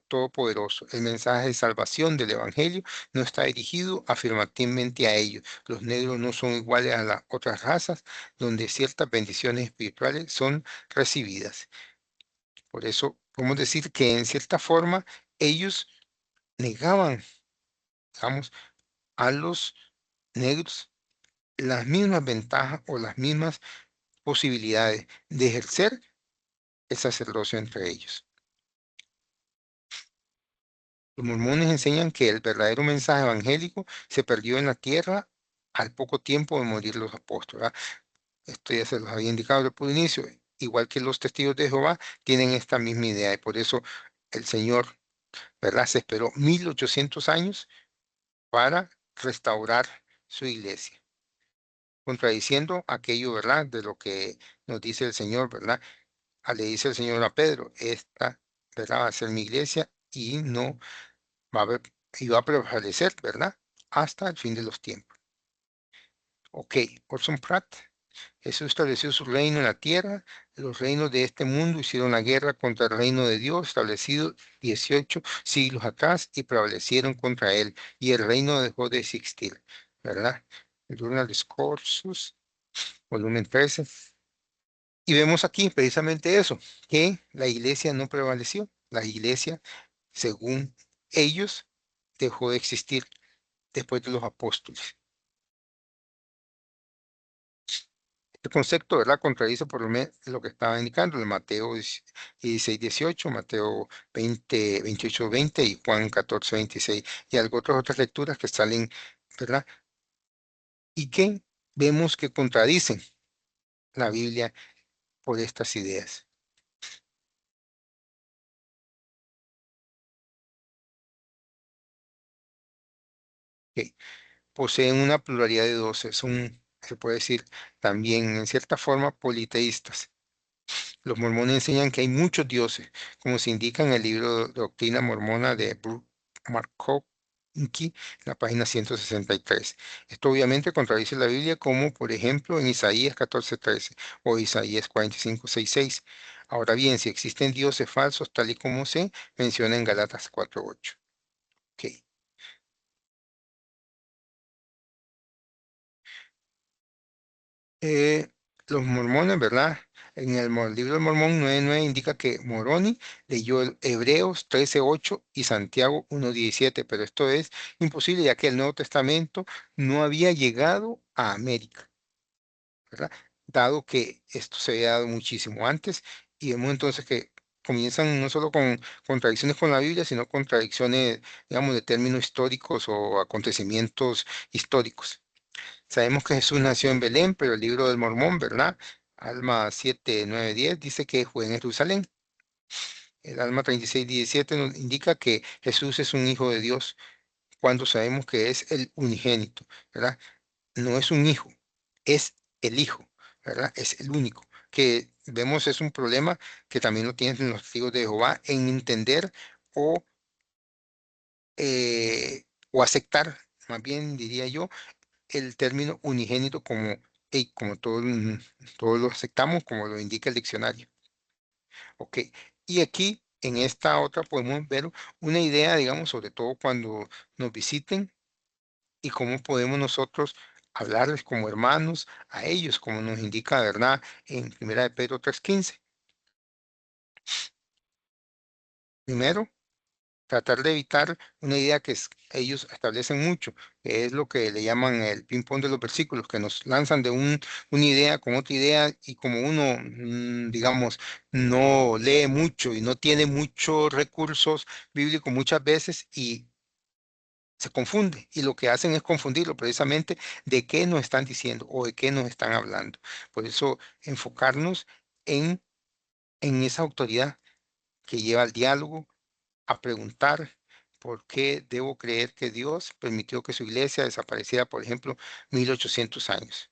Todopoderoso. El mensaje de salvación del Evangelio no está dirigido afirmativamente a ellos. Los negros no son iguales a las otras razas, donde ciertas bendiciones espirituales son recibidas. Por eso podemos decir que en cierta forma ellos negaban, digamos, a los negros las mismas ventajas o las mismas posibilidades de ejercer el sacerdocio entre ellos. Los mormones enseñan que el verdadero mensaje evangélico se perdió en la tierra al poco tiempo de morir los apóstoles, ¿verdad? Esto ya se los había indicado desde el inicio. Igual que los testigos de Jehová tienen esta misma idea y por eso el Señor, ¿verdad? Se esperó 1800 años para restaurar su iglesia, contradiciendo aquello, ¿verdad? De lo que nos dice el Señor, ¿verdad? Le dice el Señor a Pedro, esta, ¿verdad? Va a ser mi iglesia y no va a haber, y va a prevalecer, ¿verdad? Hasta el fin de los tiempos. Ok, Orson Pratt. Jesús estableció su reino en la tierra. Los reinos de este mundo hicieron la guerra contra el reino de Dios, establecido 18 siglos atrás, y prevalecieron contra él. Y el reino dejó de existir, ¿verdad? El Journal Discourses, volumen 13. Y vemos aquí precisamente eso, que la iglesia no prevaleció. La iglesia, según ellos, dejó de existir después de los apóstoles. El concepto, ¿verdad? Contradice por lo menos lo que estaba indicando de Mateo 16, 18, Mateo 20, 28, 20 y Juan 14, 26 y algo otras lecturas que salen, ¿verdad? Y que vemos que contradicen la Biblia por estas ideas. Que poseen una pluralidad de dioses, son, se puede decir, también en cierta forma politeístas. Los mormones enseñan que hay muchos dioses, como se indica en el libro Doctrina Mormona de Brooke Marcotte, en la página 163. Esto obviamente contradice la Biblia, como por ejemplo en Isaías 14:13 o Isaías 45:6. Ahora bien, si existen dioses falsos, tal y como se menciona en Galatas 4:8. Ok. eh, los mormones, ¿verdad? En el libro del Mormón 9:9 indica que Moroni leyó Hebreos 13:8 y Santiago 1:17, pero esto es imposible ya que el Nuevo Testamento no había llegado a América, ¿verdad? Dado que esto se había dado muchísimo antes y vemos entonces que comienzan no solo con contradicciones con la Biblia, sino contradicciones, digamos, de términos históricos o acontecimientos históricos. Sabemos que Jesús nació en Belén, pero el libro del Mormón, ¿verdad? Alma 7, 9, 10 dice que fue en Jerusalén. El Alma 36, 17 nos indica que Jesús es un hijo de Dios cuando sabemos que es el unigénito, ¿verdad? No es un hijo, es el hijo, ¿verdad? Es el único. Que vemos es un problema que también lo tienen los testigos de Jehová en entender o, o aceptar, más bien diría yo, el término unigénito como, como todos lo aceptamos, como lo indica el diccionario. Ok. Y aquí, en esta otra, podemos ver una idea, digamos, sobre todo cuando nos visiten y cómo podemos nosotros hablarles como hermanos a ellos, como nos indica, ¿verdad? En Primera de Pedro 3:15. Primero, tratar de evitar una idea que ellos establecen mucho, que es lo que le llaman el ping-pong de los versículos, que nos lanzan de una idea con otra idea y como uno, digamos, no lee mucho y no tiene muchos recursos bíblicos muchas veces y se confunde y lo que hacen es confundirlo precisamente de qué nos están diciendo o de qué nos están hablando. Por eso enfocarnos en esa autoridad que lleva al diálogo a preguntar por qué debo creer que Dios permitió que su iglesia desapareciera, por ejemplo, 1800 años.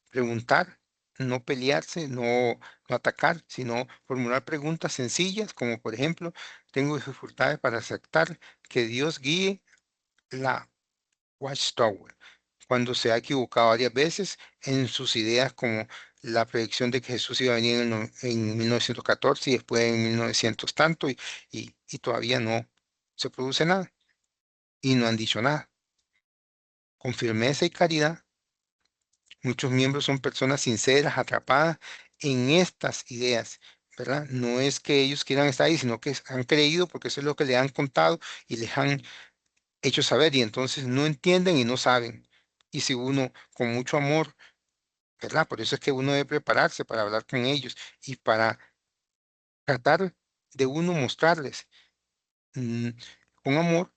Preguntar, no pelearse, no atacar, sino formular preguntas sencillas, como por ejemplo, tengo dificultades para aceptar que Dios guíe la Watchtower, cuando se ha equivocado varias veces en sus ideas, como la predicción de que Jesús iba a venir en 1914 y después en 1900 tanto, y todavía no se produce nada y no han dicho nada. Con firmeza y caridad, muchos miembros son personas sinceras, atrapadas en estas ideas, ¿verdad? No es que ellos quieran estar ahí, sino que han creído porque eso es lo que le han contado y les han hecho saber, y entonces no entienden y no saben. Y si uno con mucho amor, ¿verdad? Por eso es que uno debe prepararse para hablar con ellos y para tratar de uno mostrarles mm, con amor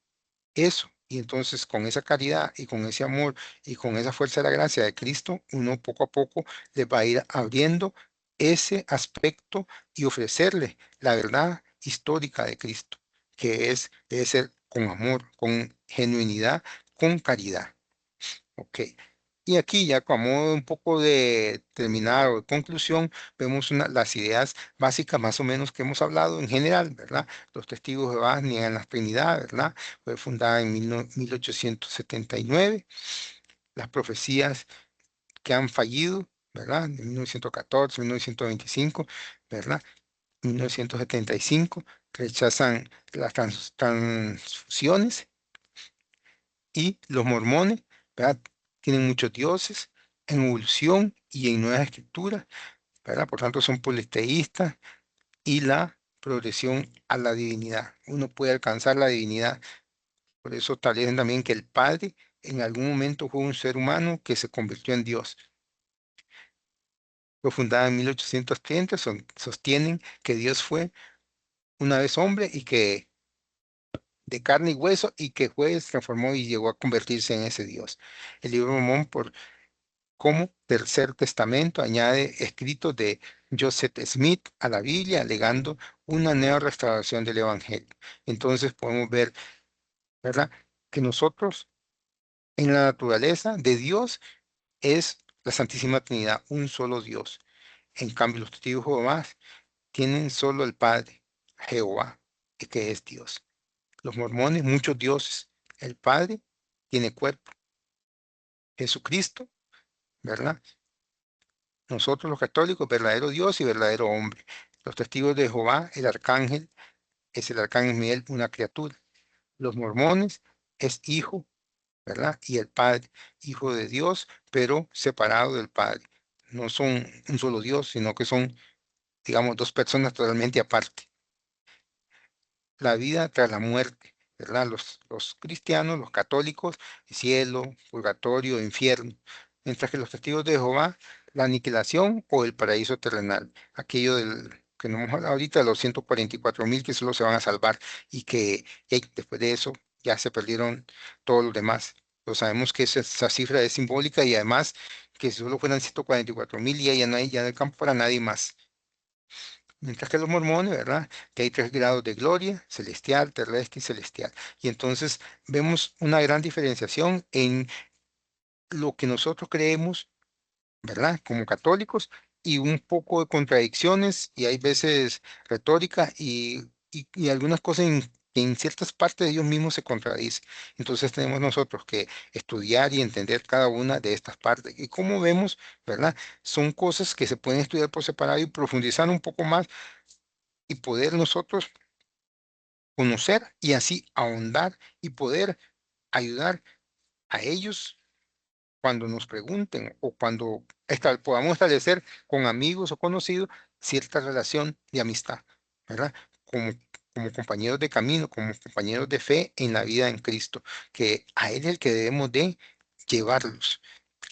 eso. Y entonces con esa caridad y con ese amor y con esa fuerza de la gracia de Cristo, uno poco a poco les va a ir abriendo ese aspecto y ofrecerle la verdad histórica de Cristo, que debe ser con amor, con genuinidad, con caridad. Ok. Y aquí ya como un poco de terminar o de conclusión, vemos las ideas básicas más o menos que hemos hablado en general, ¿verdad? Los testigos de Jehová niegan la Trinidad, ¿verdad? Fue fundada en 1879. Las profecías que han fallido, ¿verdad? De 1914, 1925, ¿verdad? 1975, rechazan las transfusiones. Y los mormones, ¿verdad? Tienen muchos dioses en evolución y en nuevas escrituras, ¿verdad? Por tanto, son politeístas, y la progresión a la divinidad. Uno puede alcanzar la divinidad. Por eso establecen también que el Padre en algún momento fue un ser humano que se convirtió en Dios. Fue fundada en 1830, sostienen que Dios fue una vez hombre y que de carne y hueso, y que fue, se transformó y llegó a convertirse en ese Dios. El libro de Mormón, como tercer testamento, añade escritos de Joseph Smith a la Biblia, alegando una nueva restauración del Evangelio. Entonces podemos ver, ¿verdad?, que nosotros en la naturaleza de Dios es la Santísima Trinidad, un solo Dios. En cambio, los testigos de Jehová tienen solo el Padre, Jehová, y que es Dios. Los mormones, muchos dioses. El Padre tiene cuerpo, Jesucristo, ¿verdad? Nosotros los católicos, verdadero Dios y verdadero hombre. Los testigos de Jehová, el arcángel, es el arcángel Miguel, una criatura. Los mormones es hijo, ¿verdad? Y el Padre, hijo de Dios, pero separado del Padre. No son un solo Dios, sino que son, digamos, dos personas totalmente aparte. La vida tras la muerte, ¿verdad? Los cristianos, los católicos, cielo, purgatorio, infierno, mientras que los testigos de Jehová, la aniquilación o el paraíso terrenal, aquello del que no hemos hablado ahorita, de los 144.000 que solo se van a salvar, y que después de eso ya se perdieron todos los demás. Pues sabemos que esa cifra es simbólica, y además que si solo fueran 144.000, ya no hay, ya no hay campo para nadie más. Mientras que los mormones, ¿verdad? Que hay tres grados de gloria: celestial, terrestre y celestial. Y entonces vemos una gran diferenciación en lo que nosotros creemos, ¿verdad? Como católicos, y un poco de contradicciones, y hay veces retórica, y algunas cosas que en ciertas partes de ellos mismos se contradicen. Entonces tenemos nosotros que estudiar y entender cada una de estas partes. Y como vemos, ¿verdad? Son cosas que se pueden estudiar por separado y profundizar un poco más, y poder nosotros conocer y así ahondar y poder ayudar a ellos cuando nos pregunten, o cuando podamos establecer con amigos o conocidos cierta relación de amistad, ¿verdad? Como, como compañeros de camino, como compañeros de fe en la vida en Cristo, que a Él es el que debemos de llevarlos,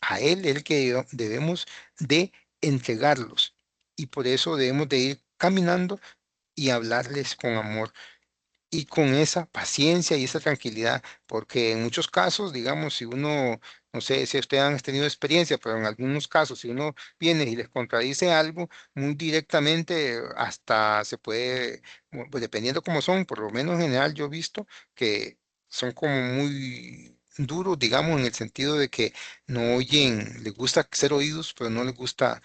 a Él es el que debemos de entregarlos, y por eso debemos de ir caminando y hablarles con amor y con esa paciencia y esa tranquilidad, porque en muchos casos, digamos, si uno, no sé si ustedes han tenido experiencia, pero en algunos casos, si uno viene y les contradice algo muy directamente, hasta se puede, pues dependiendo cómo son, por lo menos en general yo he visto que son como muy duros, digamos, en el sentido de que no oyen, les gusta ser oídos, pero no les gusta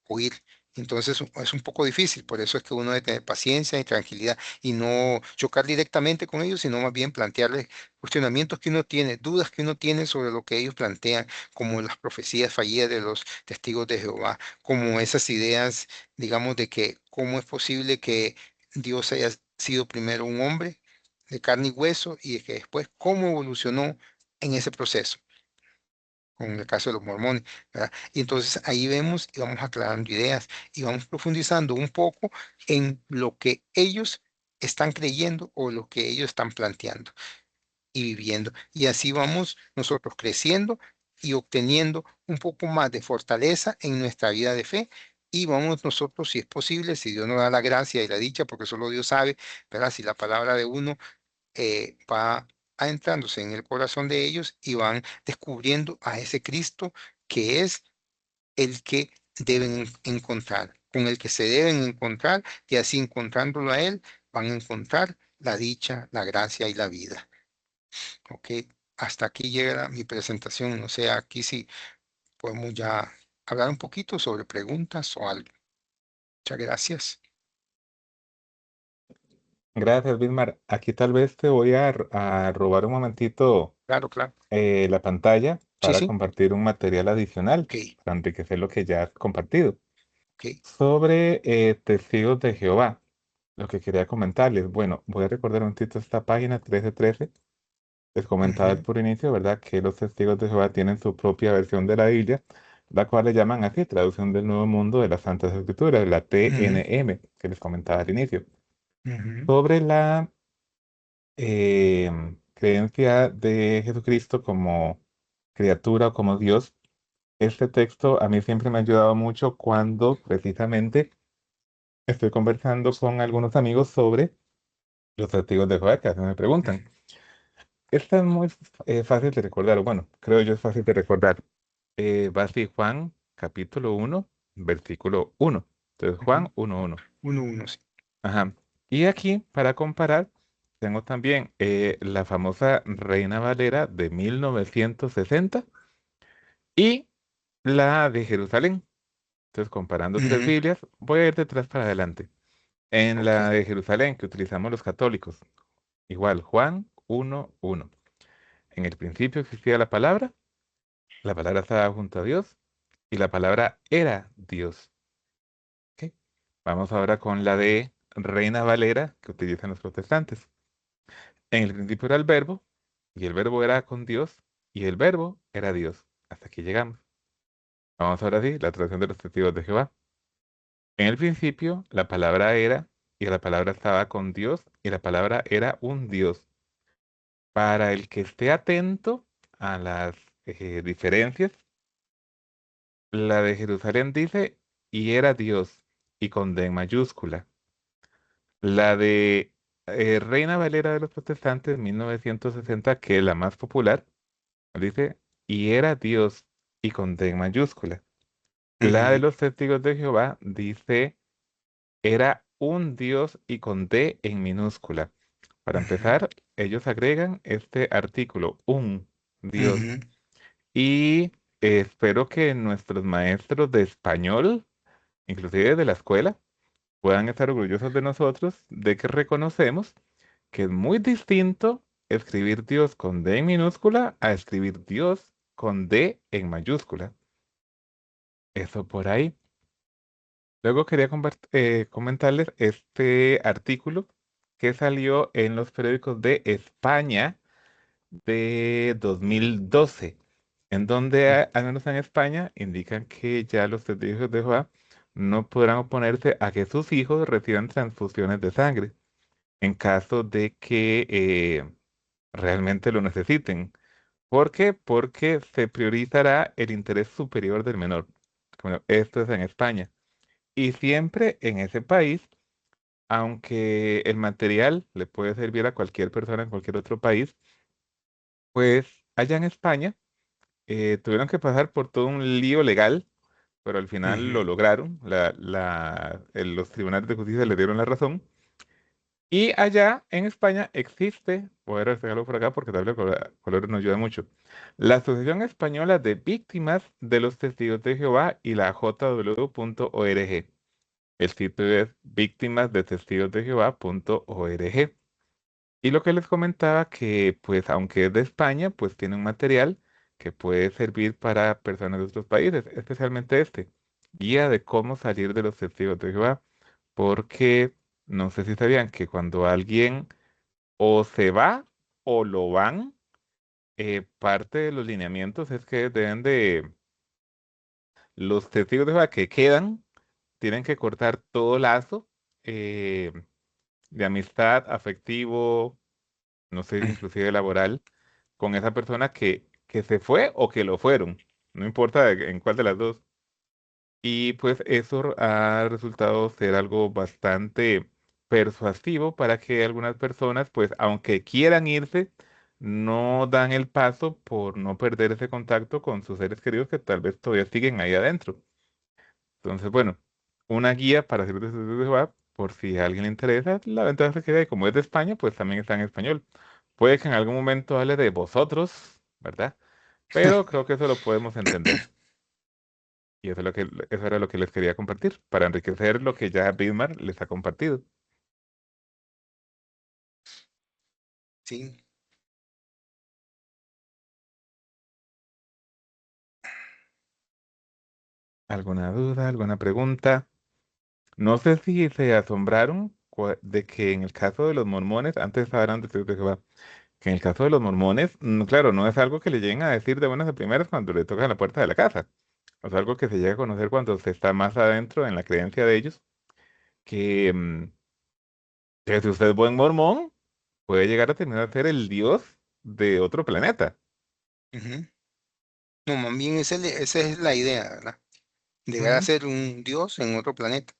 oír. Entonces es un poco difícil, por eso es que uno debe tener paciencia y tranquilidad y no chocar directamente con ellos, sino más bien plantearles cuestionamientos que uno tiene, dudas que uno tiene sobre lo que ellos plantean, como las profecías fallidas de los testigos de Jehová, como esas ideas, digamos, de que cómo es posible que Dios haya sido primero un hombre de carne y hueso y de que después cómo evolucionó en ese proceso con el caso de los mormones, ¿verdad? Y entonces ahí vemos y vamos aclarando ideas y vamos profundizando un poco en lo que ellos están creyendo o lo que ellos están planteando y viviendo. Y así vamos nosotros creciendo y obteniendo un poco más de fortaleza en nuestra vida de fe. Y vamos nosotros, si es posible, si Dios nos da la gracia y la dicha, porque solo Dios sabe, ¿verdad? Si la palabra de uno va adentrándose en el corazón de ellos y van descubriendo a ese Cristo que es el que deben encontrar, con el que se deben encontrar, y así encontrándolo a Él, van a encontrar la dicha, la gracia y la vida. ¿Ok? Hasta aquí llega mi presentación. No sé, aquí sí podemos ya hablar un poquito sobre preguntas o algo. Muchas gracias. Gracias, Bismar. Aquí tal vez te voy a robar un momentito Claro, claro. la pantalla Sí, para sí. compartir un material adicional Ok, para enriquecer lo que ya has compartido. ok. Sobre testigos de Jehová, lo que quería comentarles, bueno, voy a recordar un momentito esta página 1313. Les comentaba Ujú, por inicio, ¿verdad?, que los testigos de Jehová tienen su propia versión de la Biblia, la cual le llaman así, Traducción del Nuevo Mundo de las Santas Escrituras, la ujú, TNM, que les comentaba al inicio. ujú, Sobre la creencia de Jesucristo como criatura o como Dios, este texto a mí siempre me ha ayudado mucho cuando precisamente estoy conversando con algunos amigos sobre los testigos de Jehová, que a veces me preguntan. Esta es muy fácil de recordar, o bueno, creo yo es fácil de recordar. Va así Juan capítulo 1, versículo 1. Entonces ujú. Juan 1:1. Uno, uno, sí. Ajá. Y aquí, para comparar, tengo también la famosa Reina Valera de 1960 y la de Jerusalén. Entonces, comparando tres Ujú, Biblias, voy a ir de atrás para adelante. En ok. la de Jerusalén, que utilizamos los católicos, igual, Juan 1:1. En el principio existía la palabra estaba junto a Dios y la palabra era Dios. ¿Ok? Vamos ahora con la de Reina Valera, que utilizan los protestantes. En el principio era el verbo, y el verbo era con Dios, y el verbo era Dios. Hasta aquí llegamos. Vamos ahora sí, la traducción de los testigos de Jehová. En el principio, la palabra era, y la palabra estaba con Dios, y la palabra era un Dios. Para el que esté atento a las diferencias, la de Jerusalén dice, y era Dios, y con D en mayúscula. La de Reina Valera de los Protestantes, 1960, que es la más popular, dice, y era Dios, y con D en mayúscula. La de Ujú, los Testigos de Jehová dice, era un Dios y con D en minúscula. Para ujú, empezar, ellos agregan este artículo, un Dios. ujú, Y espero que nuestros maestros de español, inclusive de la escuela, puedan estar orgullosos de nosotros, de que reconocemos que es muy distinto escribir Dios con D en minúscula a escribir Dios con D en mayúscula. Eso por ahí. Luego quería comentarles este artículo que salió en los periódicos de España de 2012, en donde, al menos en España, indican que ya los testigos de Jehová no podrán oponerse a que sus hijos reciban transfusiones de sangre en caso de que realmente lo necesiten. ¿Por qué? Porque se priorizará el interés superior del menor. Bueno, esto es en España. Y siempre en ese país, aunque el material le puede servir a cualquier persona en cualquier otro país, pues allá en España tuvieron que pasar por todo un lío legal, pero al final lo ujú. lograron. Los tribunales de justicia le dieron la razón. Y allá en España existe, voy a reflejarlo por acá porque tal vez el color nos ayuda mucho, la Asociación Española de Víctimas de los Testigos de Jehová y la JW.org. El sitio es víctimasdetestigosdejehová.org. Y lo que les comentaba que, pues, aunque es de España, pues tiene un material que puede servir para personas de otros países, especialmente este, guía de cómo salir de los testigos de Jehová, porque no sé si sabían que cuando alguien o se va o lo van, parte de los lineamientos es que deben de, los testigos de Jehová que quedan, tienen que cortar todo lazo eh, de amistad, afectivo, no sé, inclusive laboral, con esa persona que se fue o que lo fueron, no importa en cuál de las dos. Y pues eso ha resultado ser algo bastante persuasivo para que algunas personas, pues aunque quieran irse, no dan el paso por no perder ese contacto con sus seres queridos que tal vez todavía siguen ahí adentro. Entonces, bueno, una guía para hacer de Jehová, por si a alguien le interesa, la ventaja es que como es de España, pues también está en español. Puede que en algún momento hable de vosotros, ¿verdad? Pero creo que eso lo podemos entender. Y eso, es lo que, eso era lo que les quería compartir, para enriquecer lo que ya Bismarck les ha compartido. Sí, ¿Alguna duda, alguna pregunta? No sé si se asombraron de que en el caso de los mormones, antes estaban de Testigos de Jehová, que en el caso de los mormones, claro, no es algo que le lleguen a decir de buenas a primeras cuando le tocan la puerta de la casa. Es algo que se llega a conocer cuando se está más adentro en la creencia de ellos, que, que si usted es buen mormón, puede llegar a terminar a ser el dios de otro planeta. ujú. No, más bien esa es la idea, ¿verdad? Llegar a Ujú. ser un dios en otro planeta.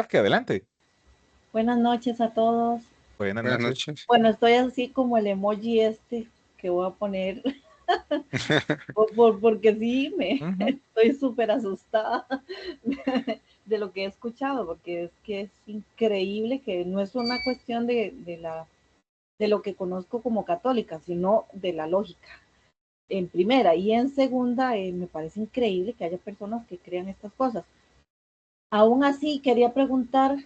Que adelante. Buenas noches a todos. Buenas Buenas noches. noches. Bueno, estoy así como el emoji este que voy a poner, porque sí, Ujú. estoy súper asustada de lo que he escuchado, porque es que es increíble que no es una cuestión de lo que conozco como católica, sino de la lógica. En primera y en segunda, me parece increíble que haya personas que crean estas cosas. Aún así, quería preguntar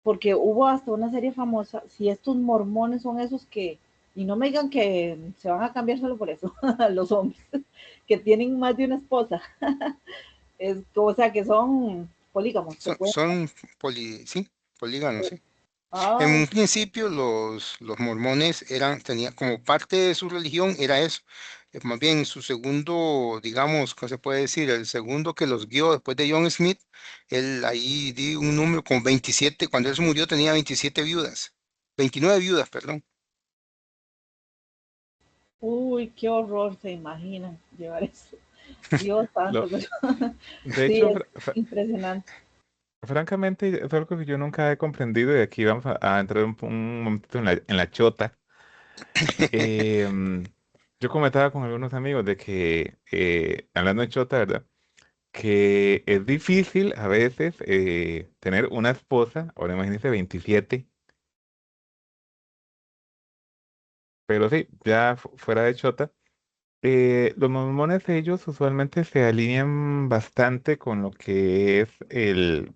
porque hubo hasta una serie famosa, si estos mormones son esos que, y no me digan que se van a cambiar solo por eso, los hombres, que tienen más de una esposa, o sea, que son polígamos, se pueden. Son sí, políganos, sí. En Ah, un principio los mormones tenían como parte de su religión era eso. Más bien su segundo, digamos, ¿cómo se puede decir? El segundo que los guió después de John Smith, él ahí di un número con 27, cuando él se murió tenía 27 viudas, 29 viudas, perdón. uy, qué horror, se imaginan llevar eso. Dios santo, Lo, pero de sí, hecho, es impresionante. francamente, es algo que yo nunca he comprendido y aquí vamos a entrar un momentito en la chota. Em, yo comentaba con algunos amigos de que, hablando de chota, ¿verdad? Que es difícil a veces tener una esposa, ahora imagínense 27, pero sí, ya fuera de chota. Los mormones ellos usualmente se alinean bastante con lo que es el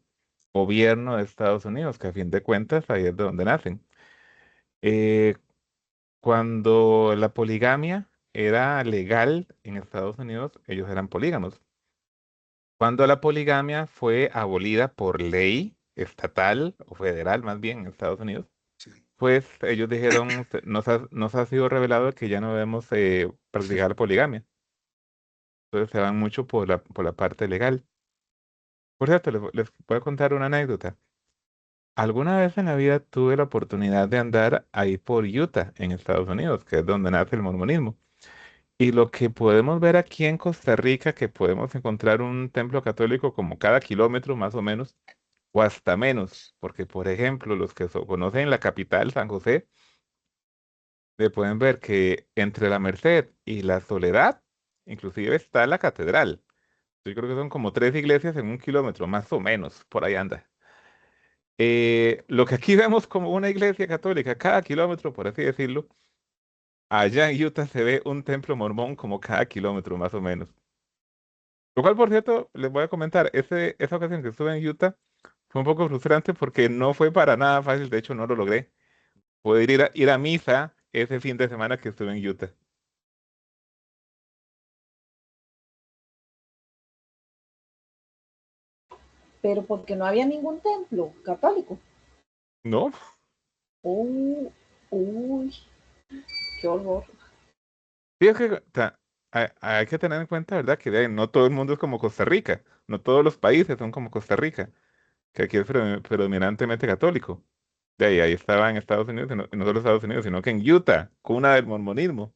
gobierno de Estados Unidos, que a fin de cuentas ahí es de donde nacen. Eh, cuando la poligamia era legal en Estados Unidos, ellos eran polígamos. Cuando la poligamia fue abolida por ley estatal o federal, más bien en Estados Unidos, Sí. pues ellos dijeron, nos ha sido revelado que ya no debemos practicar la poligamia. Entonces se van mucho por la parte legal. Por cierto, les voy a contar una anécdota. Alguna vez en la vida tuve la oportunidad de andar ahí por Utah, en Estados Unidos, que es donde nace el mormonismo. Y lo que podemos ver aquí en Costa Rica, que podemos encontrar un templo católico como cada kilómetro más o menos, o hasta menos, porque por ejemplo, los que conocen la capital, San José, pueden ver que entre la Merced y la Soledad, inclusive está la catedral. Yo creo que son como 3 iglesias en 1 kilómetro, más o menos, por ahí anda. Lo que aquí vemos como una iglesia católica cada kilómetro, por así decirlo, allá en Utah se ve un templo mormón como cada kilómetro, más o menos. Lo cual, por cierto, les voy a comentar, esa ocasión que estuve en Utah fue un poco frustrante porque no fue para nada fácil, de hecho no lo logré. Poder ir a misa ese fin de semana que estuve en Utah. pero porque no había ningún templo católico. No, Uy, uy, qué horror. sí, es que hay que tener en cuenta, ¿verdad? Que de ahí no todo el mundo es como Costa Rica, no todos los países son como Costa Rica, que aquí es predominantemente católico. De ahí estaba en Estados Unidos, y no solo Estados Unidos, sino que en Utah, cuna del mormonismo.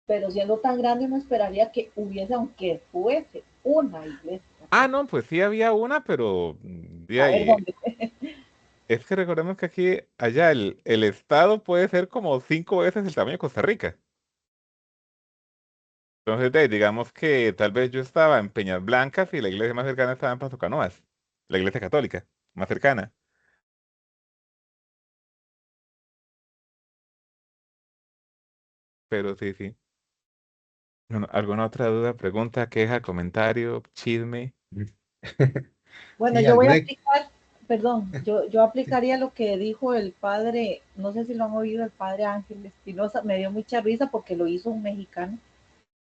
Pero siendo tan grande no esperaría que hubiese, aunque fuese una iglesia Ah, católica. no, pues sí había una, pero de A ver ahí, dónde. es que recordemos que aquí, allá, el estado puede ser como 5 veces el tamaño de Costa Rica. Entonces, de ahí, digamos que tal vez yo estaba en Peñas Blancas y la iglesia más cercana estaba en Paso Canoas, la iglesia católica más cercana. Pero sí, sí. Bueno, ¿alguna otra duda, pregunta, queja, comentario, chisme? Bueno, Sí, yo voy a alguna. aplicar, perdón, yo Sí. aplicaría lo que dijo el padre, no sé si lo han oído, el padre Ángel Espinosa, me dio mucha risa porque lo hizo un mexicano.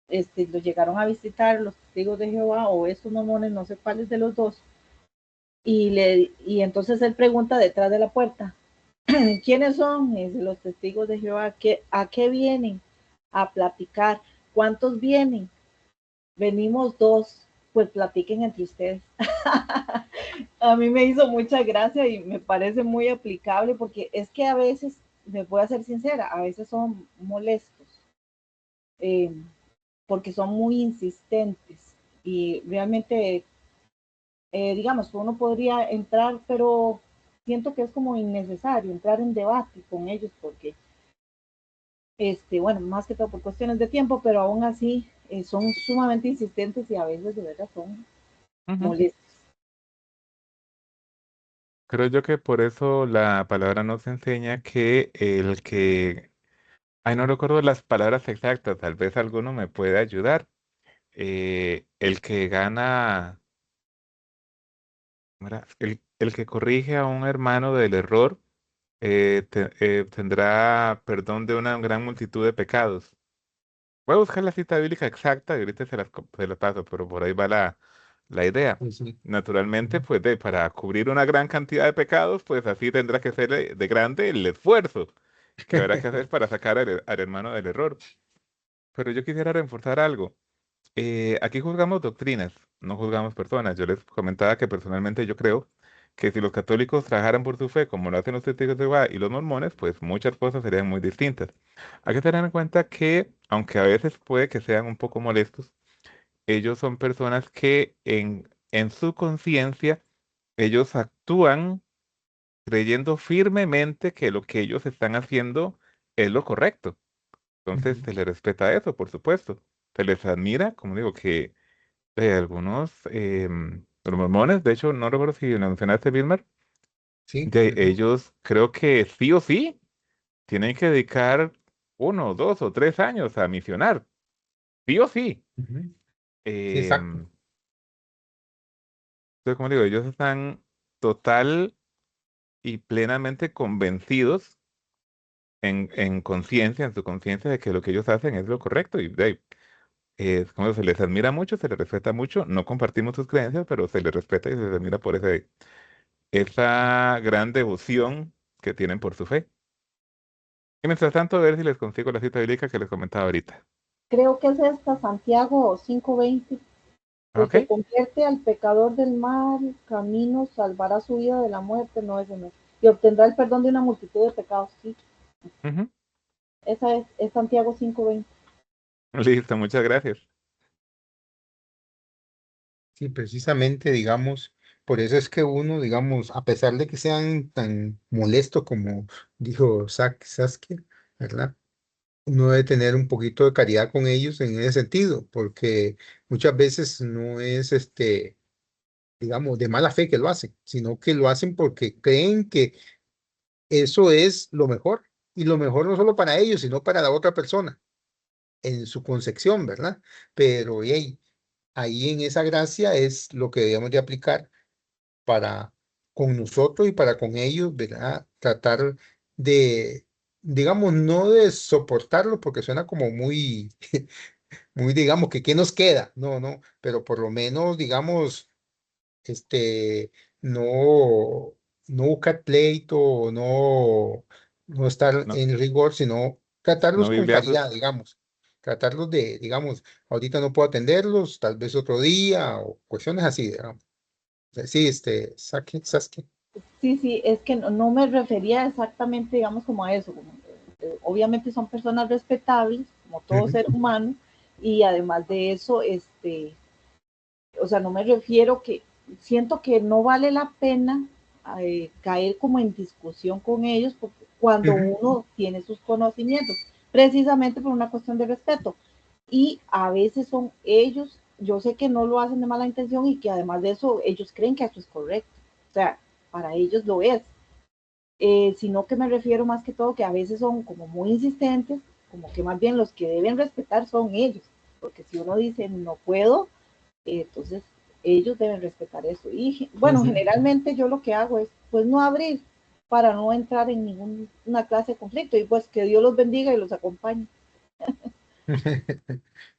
Lo llegaron a visitar los testigos de Jehová o estos mormones, no sé cuáles de los dos, y entonces él pregunta detrás de la puerta, ¿quiénes son? Los testigos de Jehová, ¿a qué vienen? A platicar. ¿Cuántos vienen? Venimos dos, pues platiquen entre ustedes. A mí me hizo mucha gracia y me parece muy aplicable porque es que a veces, me voy a ser sincera, a veces son molestos eh, porque son muy insistentes y realmente, digamos, uno podría entrar, pero siento que es como innecesario entrar en debate con ellos porque, bueno, más que todo por cuestiones de tiempo, pero aún así son sumamente insistentes y a veces de verdad son Ujú. molestos. Creo yo que por eso la palabra nos enseña que el que... Ay, no recuerdo las palabras exactas, tal vez alguno me puede ayudar. El que gana, ¿cómo era? El que corrige a un hermano del error tendrá perdón de una gran multitud de pecados. Voy a buscar la cita bíblica exacta y ahorita se las paso, pero por ahí va la idea. Sí, sí. Naturalmente, Ujú. pues para cubrir una gran cantidad de pecados, pues así tendrá que ser de grande el esfuerzo que habrá que hacer para sacar al hermano del error. Pero yo quisiera reforzar algo. Aquí juzgamos doctrinas, no juzgamos personas. Yo les comentaba que personalmente yo creo que si los católicos trabajaran por su fe como lo hacen los testigos de Jehová y los mormones, pues muchas cosas serían muy distintas. Hay que tener en cuenta que, aunque a veces puede que sean un poco molestos, ellos son personas que en su conciencia, ellos actúan creyendo firmemente que lo que ellos están haciendo es lo correcto. Entonces Ujú. se les respeta eso, por supuesto. Se les admira, como digo, que algunos, los mormones, de hecho, no recuerdo si lo mencionaste, Vilmar, Sí. de Ujú. ellos creo que sí o sí tienen que dedicar 1, 2 o 3 años a misionar, sí o sí. Ujú. Sí, exacto. Entonces, como digo, ellos están total y plenamente convencidos en conciencia, en su conciencia de que lo que ellos hacen es lo correcto y de ahí, como se les admira mucho, se les respeta mucho, no compartimos sus creencias, pero se les respeta y se les admira por esa gran devoción que tienen por su fe. Y mientras tanto, a ver si les consigo la cita bíblica que les comentaba ahorita. Creo que es esta, Santiago 5:20. El que ¿Ok? convierte al pecador del mal camino salvará su vida de la muerte, no es no. Y obtendrá el perdón de una multitud de pecados. Sí, Ujú. esa es Santiago 5:20. Listo, muchas gracias. Sí, precisamente, digamos, por eso es que uno, digamos, a pesar de que sean tan molestos como dijo Saskia, ¿verdad? Uno debe tener un poquito de caridad con ellos en ese sentido, porque muchas veces no es digamos, de mala fe que lo hacen, sino que lo hacen porque creen que eso es lo mejor, y lo mejor no solo para ellos, sino para la otra persona. en su concepción, ¿verdad? Pero ahí en esa gracia es lo que debemos de aplicar para con nosotros y para con ellos, ¿verdad? Tratar de, digamos, no de soportarlo porque suena como muy, muy, digamos, que ¿qué nos queda? No, no, pero por lo menos, digamos, no, no buscar pleito, no estar No, en rigor, sino no tratarlos con bibliazos. caridad, digamos. Tratarlos de, digamos, ahorita no puedo atenderlos, tal vez otro día, o cuestiones así, digamos. Sí, Sasuke. Sí, sí, es que no me refería exactamente, digamos, como a eso. Obviamente son personas respetables, como todo Ujú, ser humano, y además de eso, o sea, no me refiero que siento que no vale la pena caer como en discusión con ellos porque cuando ujú. uno tiene sus conocimientos, precisamente por una cuestión de respeto. Y a veces son ellos, yo sé que no lo hacen de mala intención y que además de eso ellos creen que eso es correcto. O sea, para ellos lo es. Sino que me refiero más que todo que a veces son como muy insistentes, como que más bien los que deben respetar son ellos. Porque si uno dice no puedo, entonces ellos deben respetar eso. Y bueno, Ujú. generalmente yo lo que hago es pues no abrir para no entrar en ninguna clase de conflicto y pues que Dios los bendiga y los acompañe.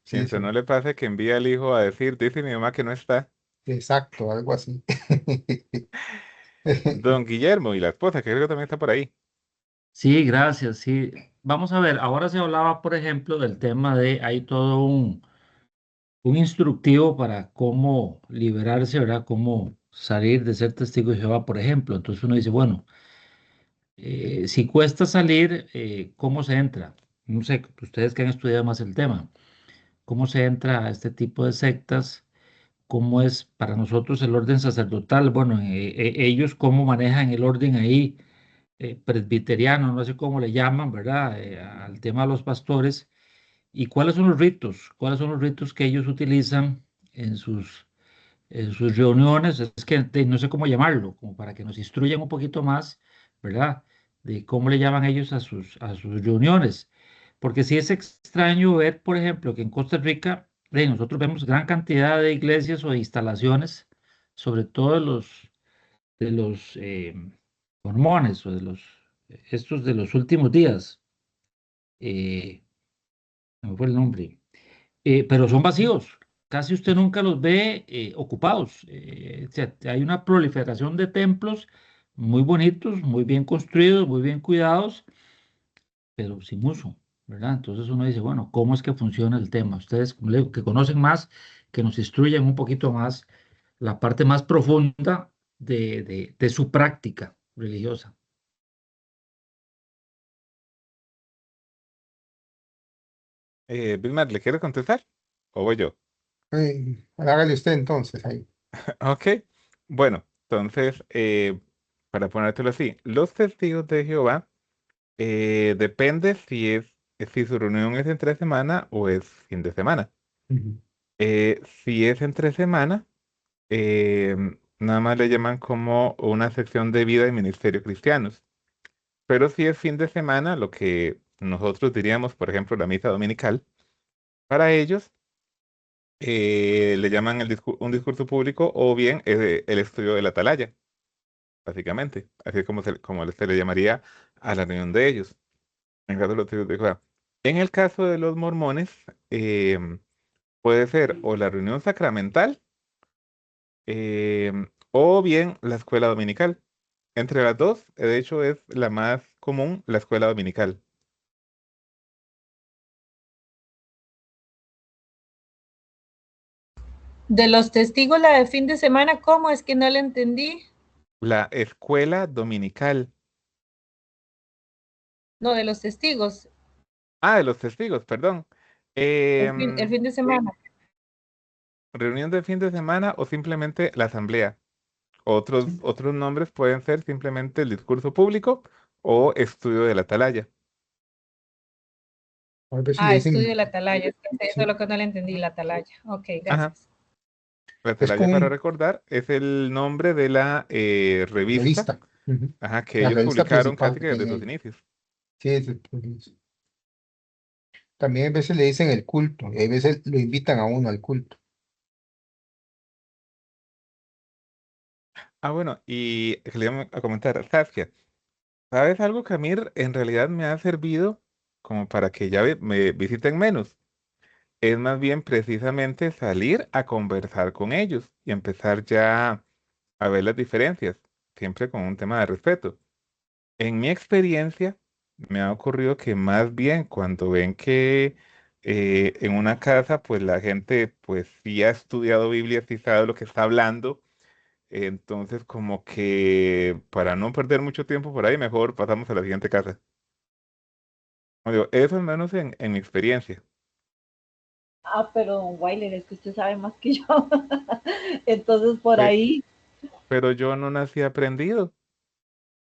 Sí, Mientras sí, no le pase que envía al hijo a decir, dice mi mamá que no está. exacto, algo así. Don Guillermo y la esposa, que creo que también está por ahí. Sí, gracias. Sí, vamos a ver. Ahora se hablaba, por ejemplo, del tema de hay todo un instructivo para cómo liberarse, ¿verdad? Cómo salir de ser testigo de Jehová, por ejemplo. Entonces uno dice, bueno, si cuesta salir, ¿cómo se entra? No sé, ustedes que han estudiado más el tema, ¿cómo se entra a este tipo de sectas? ¿Cómo es para nosotros el orden sacerdotal? Bueno, ellos cómo manejan el orden ahí presbiteriano, no sé cómo le llaman, ¿verdad? Al tema de los pastores. ¿Y cuáles son los ritos? ¿Cuáles son los ritos que ellos utilizan en sus reuniones? Es que no sé cómo llamarlo, como para que nos instruyan un poquito más, ¿verdad? De cómo le llaman ellos a sus reuniones. Porque sí es extraño ver, por ejemplo, que en Costa Rica nosotros vemos gran cantidad de iglesias o de instalaciones, sobre todo de los mormones o estos de los últimos días. eh, no me fue el nombre, pero son vacíos. Casi usted nunca los ve ocupados. O sea, hay una proliferación de templos muy bonitos, muy bien construidos, muy bien cuidados, pero sin uso, ¿verdad? Entonces uno dice, bueno, ¿cómo es que funciona el tema? Ustedes como le digo, que conocen más, que nos instruyen un poquito más la parte más profunda de su práctica religiosa. Vilmar, ¿le quiere contestar? ¿O voy yo? Hágale usted entonces ahí. Ok. Bueno, entonces, para ponértelo así, los testigos de Jehová depende si su reunión es entre semana o es fin de semana. Ujú. Si es entre semana, eh, nada más le llaman como una sección de vida y ministerio cristianos. Pero si es fin de semana, lo que nosotros diríamos, por ejemplo, la misa dominical, para ellos le llaman un discurso público o bien el estudio de la atalaya, básicamente. Así es como se le llamaría a la reunión de ellos. En el caso de los testigos de Jehová. En el caso de los mormones, puede ser o la reunión sacramental o bien la escuela dominical. Entre las dos, de hecho, es la más común, la escuela dominical. De los testigos, la de fin de semana, ¿cómo es que no la entendí? La escuela dominical. No, de los testigos, Ah, de los testigos, perdón. el fin de semana. Reunión de fin de semana o simplemente la asamblea. Otros nombres pueden ser simplemente el discurso público o estudio de la atalaya. A ver si le Ah, estudio de dicen, la atalaya, es que eso es sí, lo que no le entendí, la atalaya. Ok, Ajá. gracias. La es atalaya, como para una recordar, es el nombre de la revista, revista. Ujú. ajá, que La ellos revista publicaron principal casi que que desde tiene sus ellos. inicios. Sí, También a veces le dicen el culto, y a veces lo invitan a uno al culto. Ah, bueno, y que le iba a comentar, Saskia, ¿sabes algo que a mí en realidad me ha servido como para que ya me visiten menos? Es más bien precisamente salir a conversar con ellos y empezar ya a ver las diferencias, siempre con un tema de respeto. En mi experiencia, me ha ocurrido que más bien cuando ven que en una casa, pues la gente pues sí ha estudiado Biblia, sí sabe lo que está hablando, entonces como que para no perder mucho tiempo por ahí, mejor pasamos a la siguiente casa. Digo, eso es menos en mi experiencia, Ah, pero don Wyler, es que usted sabe más que yo. Entonces, por Pe- ahí, pero yo no nací aprendido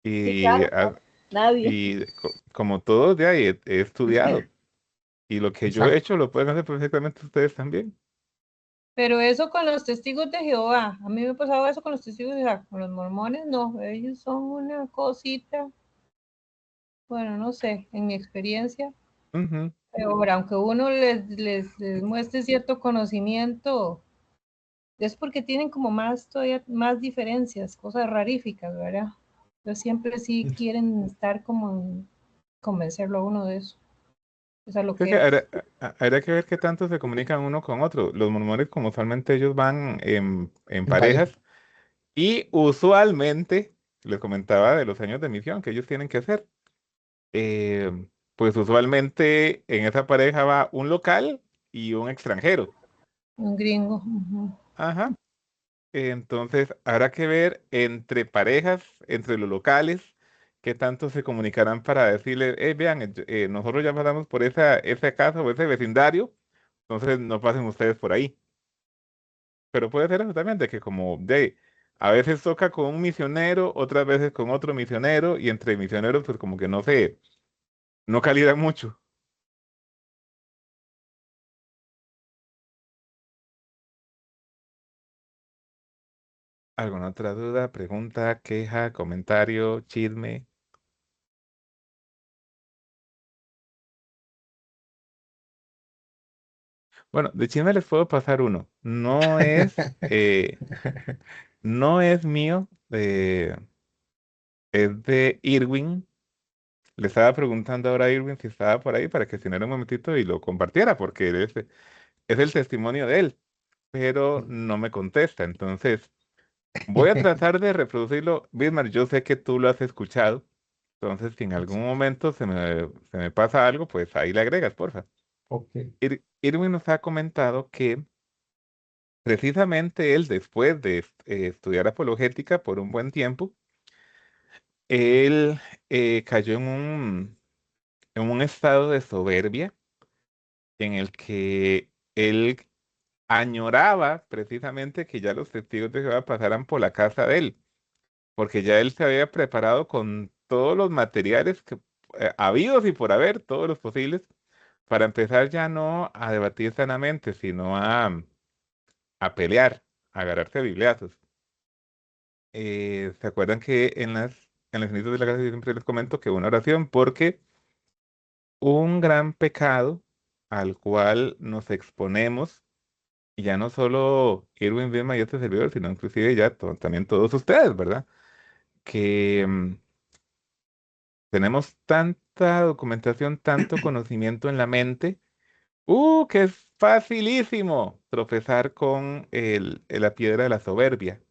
sí, y, claro, nadie. como todos de ahí he estudiado y lo que yo he Exacto. hecho lo pueden hacer perfectamente ustedes también. Pero eso con los testigos de Jehová, a mí me ha pasado eso con los testigos de Jehová, con los mormones no, ellos son una cosita, bueno, no sé, en mi experiencia, Ujú. peor, aunque uno les muestre cierto conocimiento, es porque tienen como más, todavía más diferencias, cosas raríficas, ¿verdad? Entonces siempre sí quieren estar como convencerlo a uno de eso, es a lo Creo que que es. habría que ver qué tanto se comunican uno con otro. Los mormones, como usualmente ellos van en En pareja. parejas y usualmente, les comentaba de los años de misión que ellos tienen que hacer, pues usualmente en esa pareja va un local y un extranjero. Un gringo. Ujú. Ajá. Entonces, habrá que ver entre parejas, entre los locales, qué tanto se comunicarán para decirle, vean, nosotros ya pasamos por esa casa o ese vecindario, entonces no pasen ustedes por ahí. Pero puede ser eso también, de que como a veces toca con un misionero, otras veces con otro misionero, y entre misioneros, pues como que no calidan mucho. ¿Alguna otra duda, pregunta, queja, comentario, chisme? Bueno, de chisme les puedo pasar uno. No es mío, es de Irwin. Le estaba preguntando ahora a Irwin si estaba por ahí para que se un momentito y lo compartiera, porque es el testimonio de él, pero no me contesta. Entonces, voy a tratar de reproducirlo. Bismarck, yo sé que tú lo has escuchado, entonces si en algún momento se me pasa algo, pues ahí le agregas, porfa. Ok. Irwin nos ha comentado que precisamente él, después de estudiar apologética por un buen tiempo, él cayó en un estado de soberbia en el que él añoraba precisamente que ya los testigos de Jehová pasaran por la casa de él, porque ya él se había preparado con todos los materiales habidos y por haber, todos los posibles, para empezar ya no a debatir sanamente, sino a pelear, a agarrarse a bibliazos. ¿Se acuerdan que en los inicios de la clase yo siempre les comento que una oración, porque un gran pecado al cual nos exponemos, y ya no solo Irwin Vilma y este servidor, sino inclusive ya también todos ustedes, ¿verdad? Que tenemos tanta documentación, tanto conocimiento en la mente, que es facilísimo tropezar con la piedra de la soberbia.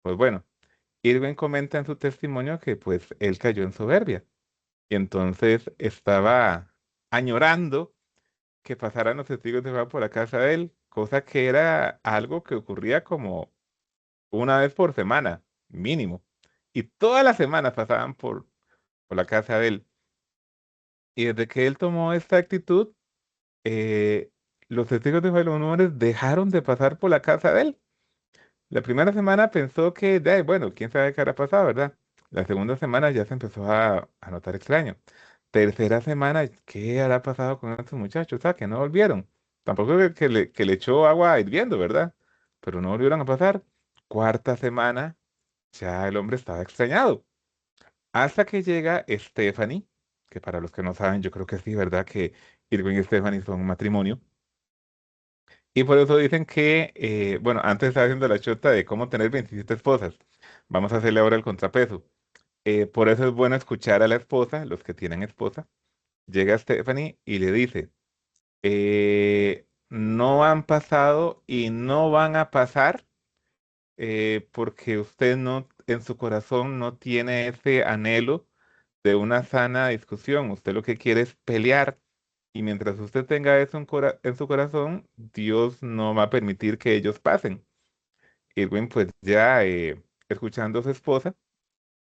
Pues bueno, Irwin comenta en su testimonio que pues él cayó en soberbia y entonces estaba añorando que pasaran los testigos de Jehová por la casa de él, cosa que era algo que ocurría como una vez por semana, mínimo. Y todas las semanas pasaban por la casa de él. Y desde que él tomó esta actitud, eh, los testigos de Jehová y los mormones dejaron de pasar por la casa de él. La primera semana pensó que, bueno, quién sabe qué habrá pasado, ¿verdad? La segunda semana ya se empezó a notar extraño. Tercera semana, ¿qué habrá pasado con estos muchachos? Que no volvieron. Tampoco que le echó agua hirviendo, ¿verdad? Pero no volvieron a pasar. Cuarta semana, ya el hombre estaba extrañado. Hasta que llega Stephanie, que para los que no saben, yo creo que sí, ¿verdad? Que Irving y Stephanie son un matrimonio. Y por eso dicen que, bueno, antes estaba haciendo la chota de cómo tener 27 esposas. Vamos a hacerle ahora el contrapeso. Por eso es bueno escuchar a la esposa, los que tienen esposa. Llega Stephanie y le dice, no han pasado y no van a pasar porque usted no, en su corazón no tiene ese anhelo de una sana discusión. Usted lo que quiere es pelear. Y mientras usted tenga eso en su corazón, Dios no va a permitir que ellos pasen. Irwin, pues ya escuchando a su esposa,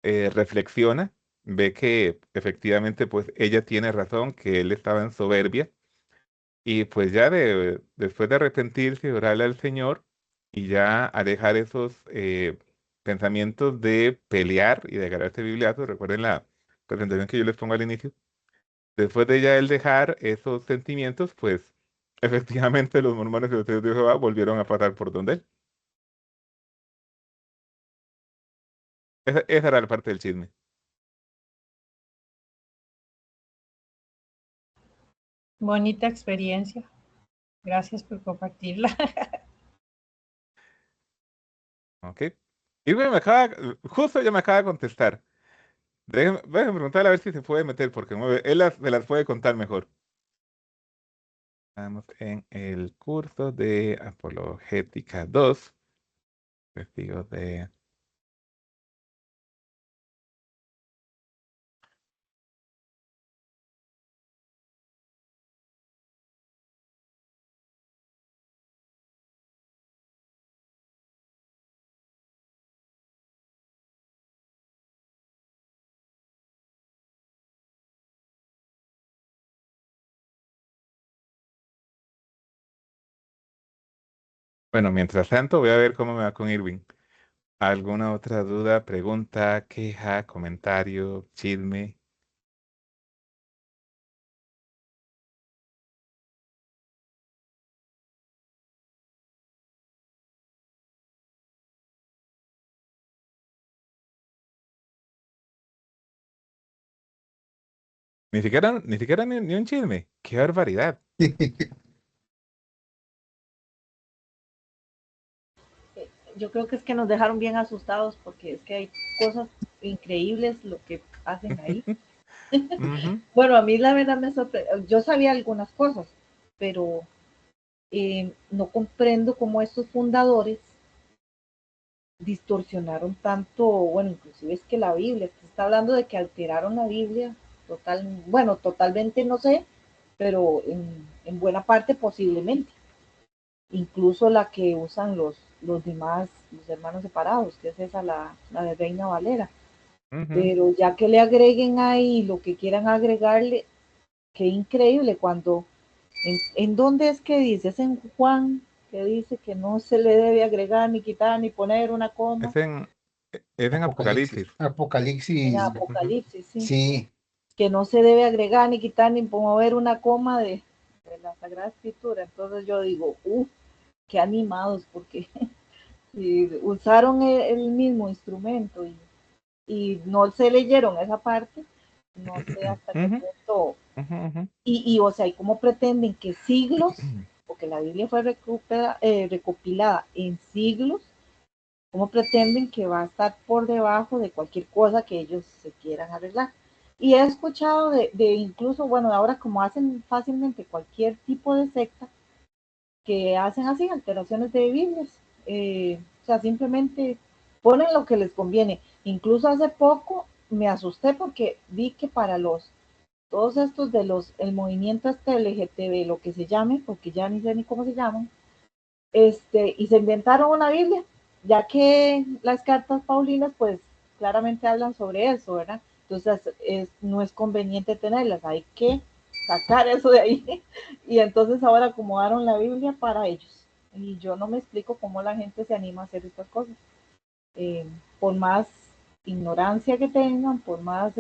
reflexiona, ve que efectivamente pues ella tiene razón, que él estaba en soberbia. Y pues ya después de arrepentirse y orarle al Señor y ya alejar esos pensamientos de pelear y de agarrarse bibliazos, recuerden la presentación que yo les pongo al inicio, después de ya él dejar esos sentimientos, pues efectivamente los mormones y los testigos de Jehová volvieron a pasar por donde él. Esa era la parte del chisme. Bonita experiencia. Gracias por compartirla. ¿Ok? Y bueno, justo ya me acaba de contestar. Déjenme preguntarle a ver si se puede meter, porque él se las puede contar mejor. Estamos en el curso de Apologética 2, testigos de... Bueno, mientras tanto voy a ver cómo me va con Irving. ¿Alguna otra duda, pregunta, queja, comentario, chisme? Ni siquiera ni un chisme. ¡Qué barbaridad! Yo creo que es que nos dejaron bien asustados porque es que hay cosas increíbles lo que hacen ahí. Ujú. Bueno, a mí la verdad me sorprendió. Yo sabía algunas cosas, pero no comprendo cómo estos fundadores distorsionaron tanto, bueno, inclusive es que la Biblia, se está hablando de que alteraron la Biblia, bueno, totalmente no sé, pero en buena parte posiblemente, incluso la que usan los demás, los hermanos separados, que es esa la de Reina Valera, Ujú. pero ya que le agreguen ahí lo que quieran agregarle, qué increíble cuando, ¿en dónde es que dice? Es en Juan, que dice que no se le debe agregar, ni quitar, ni poner una coma. Es en Apocalipsis. Apocalipsis. En Apocalipsis, Ujú. Apocalipsis, sí, sí. que no se debe agregar, ni quitar, ni mover una coma de la Sagrada Escritura. Entonces yo digo, qué animados, porque si usaron el mismo instrumento y no se leyeron esa parte, no sé hasta qué Ujú, punto. ujú, ujú. O sea, ¿y cómo pretenden que siglos, porque la Biblia fue recopilada en siglos, cómo pretenden que va a estar por debajo de cualquier cosa que ellos se quieran arreglar? Y he escuchado de incluso, bueno, ahora como hacen fácilmente cualquier tipo de secta, que hacen así alteraciones de Biblias. O sea, simplemente ponen lo que les conviene. Incluso hace poco me asusté porque vi que para todos estos el movimiento este LGTB, lo que se llame, porque ya ni sé ni cómo se llaman, y se inventaron una Biblia, ya que las cartas paulinas, pues claramente hablan sobre eso, ¿verdad? Entonces no es conveniente tenerlas, hay que sacar eso de ahí. Y entonces ahora acomodaron la Biblia para ellos. Y yo no me explico cómo la gente se anima a hacer estas cosas. Por más ignorancia que tengan, por más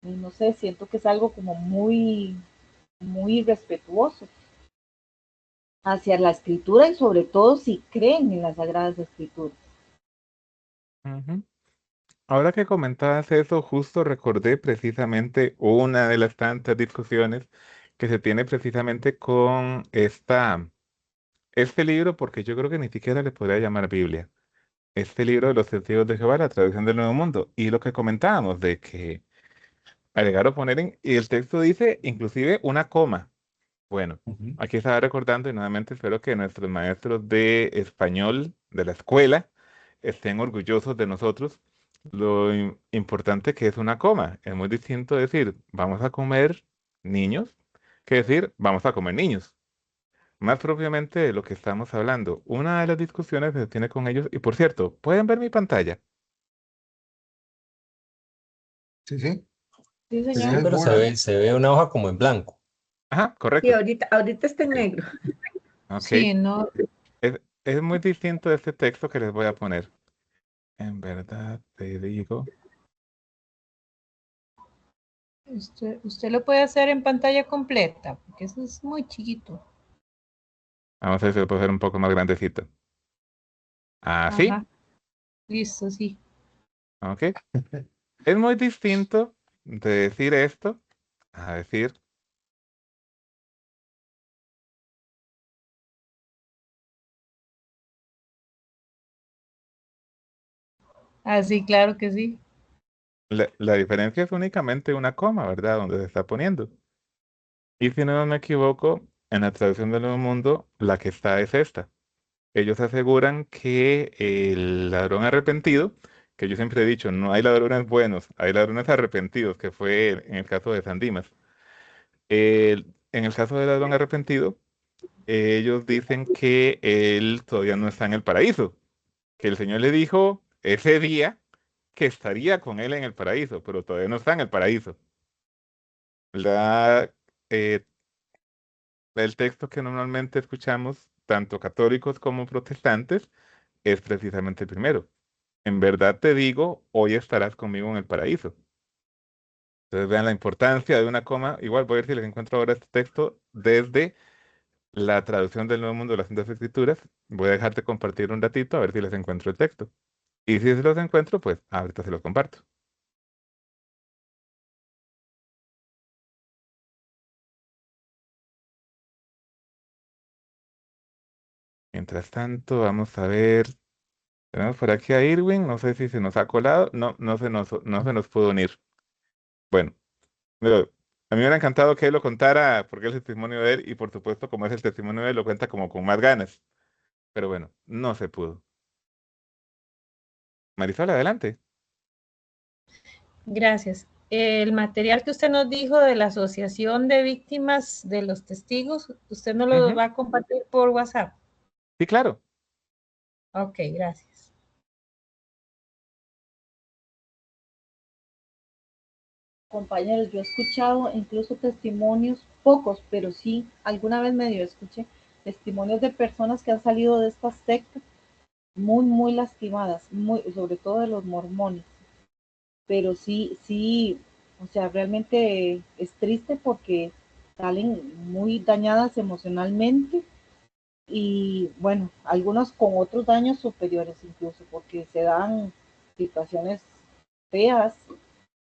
no sé, siento que es algo como muy, muy irrespetuoso hacia la escritura y sobre todo si creen en las sagradas escrituras. Ujú. Ahora que comentabas eso, justo recordé precisamente una de las tantas discusiones que se tiene precisamente con este libro, porque yo creo que ni siquiera le podría llamar Biblia. Este libro de los Testigos de Jehová, la traducción del Nuevo Mundo, y lo que comentábamos de que agregar o poner y el texto dice inclusive una coma. Bueno, Ujú. aquí estaba recordando y nuevamente espero que nuestros maestros de español de la escuela estén orgullosos de nosotros. Lo importante que es una coma. Es muy distinto decir vamos a comer niños que decir vamos a comer niños. Más propiamente de lo que estamos hablando. Una de las discusiones que se tiene con ellos, y por cierto, ¿pueden ver mi pantalla? Sí, sí. Sí, Se Sí, ve señor. el pero borde. se ve una hoja como en blanco. Ajá, Sí, correcto. ahorita está en negro. Ok. Sí, no, Es muy distinto de este texto que les voy a poner. En verdad te digo. usted lo puede hacer en pantalla completa, porque eso es muy chiquito. Vamos a ver si lo puedo hacer un poco más grandecito. Así. Ajá, listo, sí. Ok. Es muy distinto de decir esto a decir. Así, claro que sí. La diferencia es únicamente una coma, ¿verdad? Donde se está poniendo. Y si no me equivoco, en la traducción del Nuevo Mundo, la que está es esta. Ellos aseguran que el ladrón arrepentido, que yo siempre he dicho, no hay ladrones buenos, hay ladrones arrepentidos, que fue en el caso de San Dimas. En el caso del ladrón arrepentido, ellos dicen que él todavía no está en el paraíso, que el Señor le dijo ese día que estaría con él en el paraíso, pero todavía no está en el paraíso. La, eh, el texto que normalmente escuchamos, tanto católicos como protestantes, es precisamente el primero. En verdad te digo, hoy estarás conmigo en el paraíso. Entonces vean la importancia de una coma. Igual voy a ver si les encuentro ahora este texto desde la traducción del Nuevo Mundo de las Santas Escrituras. Voy a dejarte compartir un ratito a ver si les encuentro el texto. Y si se los encuentro, pues ahorita se los comparto. Mientras tanto, vamos a ver. Tenemos por aquí a Irwin. No sé si se nos ha colado. No, no se nos pudo unir. Bueno, pero a mí me hubiera encantado que él lo contara porque es el testimonio de él y por supuesto como es el testimonio de él lo cuenta como con más ganas. Pero bueno, no se pudo. Marisol, adelante. Gracias. El material que usted nos dijo de la Asociación de Víctimas de los Testigos, ¿usted nos lo Ujú. va a compartir por WhatsApp? Sí, claro. Ok, gracias. Compañeros, yo he escuchado incluso testimonios, pocos, pero sí, alguna vez medio escuché testimonios de personas que han salido de estas sectas muy, muy lastimadas, muy, sobre todo de los mormones. Pero sí, sí, o sea, realmente es triste porque salen muy dañadas emocionalmente y bueno, algunos con otros daños superiores incluso, porque se dan situaciones feas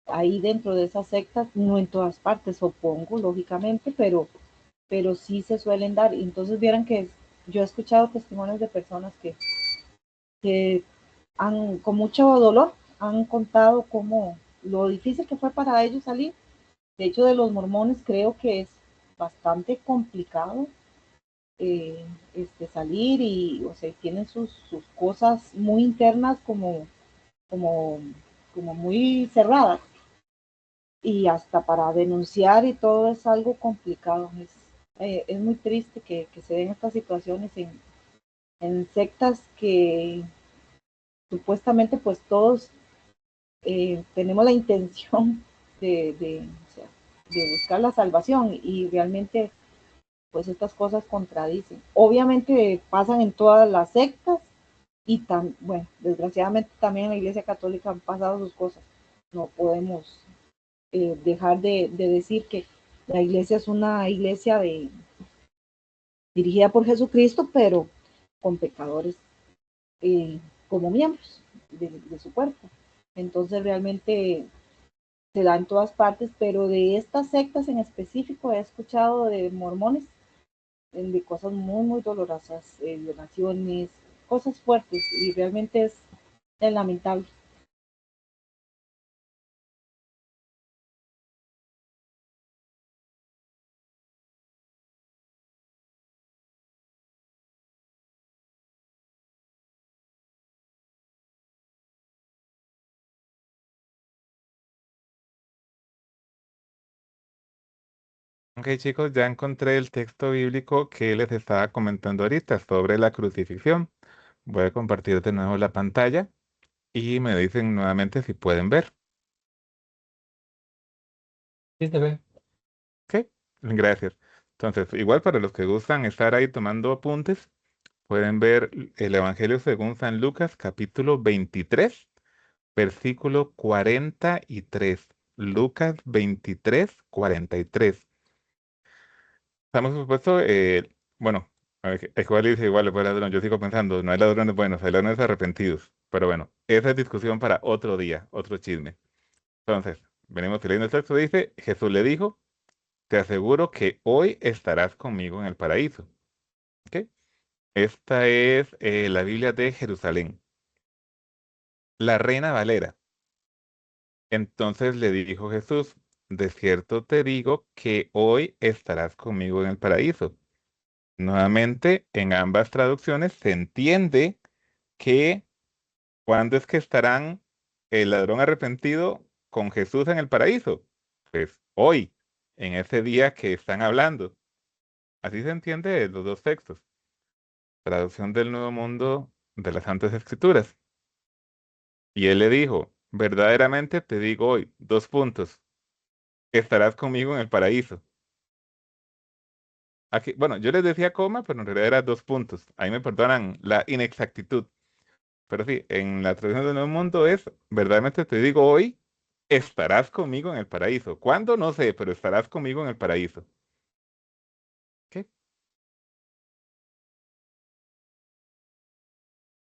ahí dentro de esas sectas, no en todas partes, supongo, lógicamente, pero sí se suelen dar. Y entonces vieran que yo he escuchado testimonios de personas que han, con mucho dolor, han contado cómo lo difícil que fue para ellos salir. De hecho, de los mormones creo que es bastante complicado salir y, o sea, tienen sus cosas muy internas como, como muy cerradas y hasta para denunciar y todo es algo complicado. Es muy triste que se den estas situaciones en sectas que supuestamente pues todos tenemos la intención o sea, de buscar la salvación y realmente pues estas cosas contradicen. Obviamente pasan en todas las sectas y bueno, desgraciadamente también en la Iglesia Católica han pasado sus cosas. No podemos dejar de decir que la iglesia es una iglesia dirigida por Jesucristo, pero con pecadores como miembros de su cuerpo. Entonces realmente se da en todas partes, pero de estas sectas en específico he escuchado de mormones, de cosas muy, muy dolorosas, violaciones, cosas fuertes, y realmente es lamentable. Ok, chicos, ya encontré el texto bíblico que les estaba comentando ahorita sobre la crucifixión. Voy a compartir de nuevo la pantalla y me dicen nuevamente si pueden ver. Sí, se ve. Ok, gracias. Entonces, igual para los que gustan estar ahí tomando apuntes, pueden ver el Evangelio según San Lucas, capítulo 23, versículo 43. Lucas 23, 43. Estamos supuesto, bueno, igual dice igual fue ladrón. Yo sigo pensando, no hay ladrones buenos, hay ladrones arrepentidos. Pero bueno, esa es discusión para otro día, otro chisme. Entonces, venimos leyendo el texto, dice, Jesús le dijo, te aseguro que hoy estarás conmigo en el paraíso. ¿Ok? Esta es la Biblia de Jerusalén. La Reina Valera. Entonces le dijo Jesús, de cierto te digo que hoy estarás conmigo en el paraíso. Nuevamente, en ambas traducciones se entiende que ¿cuándo es que estarán el ladrón arrepentido con Jesús en el paraíso? Pues hoy, en ese día que están hablando. Así se entiende los dos textos. Traducción del Nuevo Mundo de las Santas Escrituras. Y él le dijo, verdaderamente te digo hoy, dos puntos, estarás conmigo en el paraíso. Aquí, bueno, yo les decía coma, pero en realidad era dos puntos. Ahí me perdonan la inexactitud. Pero sí, en la traducción del Nuevo Mundo es, verdaderamente te digo hoy, estarás conmigo en el paraíso. ¿Cuándo? No sé, pero estarás conmigo en el paraíso. ¿Qué?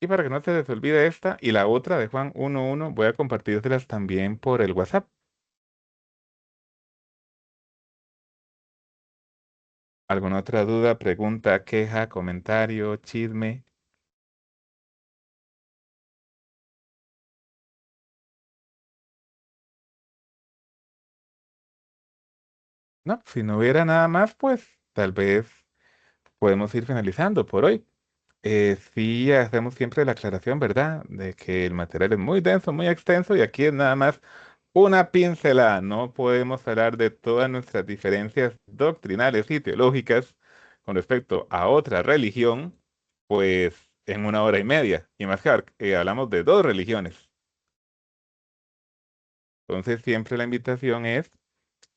Y para que no se les olvide esta y la otra de Juan 1:1, voy a compartírselas también por el WhatsApp. ¿Alguna otra duda, pregunta, queja, comentario, chisme? No, si no hubiera nada más, pues tal vez podemos ir finalizando por hoy. Sí, hacemos siempre la aclaración, ¿verdad? De que el material es muy denso, muy extenso y aquí es nada más una pincelada. No podemos hablar de todas nuestras diferencias doctrinales y teológicas con respecto a otra religión, pues en 1 hora y media. Y más que hablamos de dos religiones. Entonces siempre la invitación es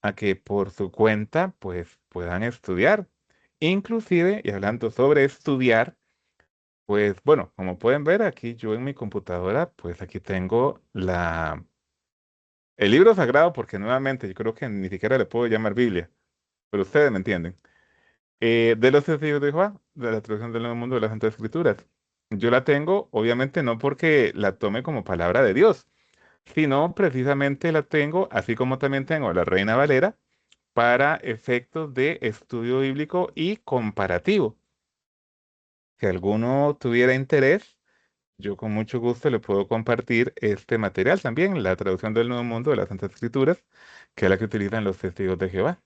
a que por su cuenta, pues puedan estudiar. Inclusive, y hablando sobre estudiar, pues bueno, como pueden ver aquí yo en mi computadora, pues aquí tengo el libro sagrado, porque nuevamente yo creo que ni siquiera le puedo llamar Biblia, pero ustedes me entienden. De los testigos de Jehová, de la traducción del Nuevo Mundo de las Santas Escrituras. Yo la tengo, obviamente no porque la tome como palabra de Dios, sino precisamente la tengo, así como también tengo la Reina Valera, para efectos de estudio bíblico y comparativo. Si alguno tuviera interés, yo con mucho gusto le puedo compartir este material también, la traducción del Nuevo Mundo de las Santas Escrituras, que es la que utilizan los testigos de Jehová.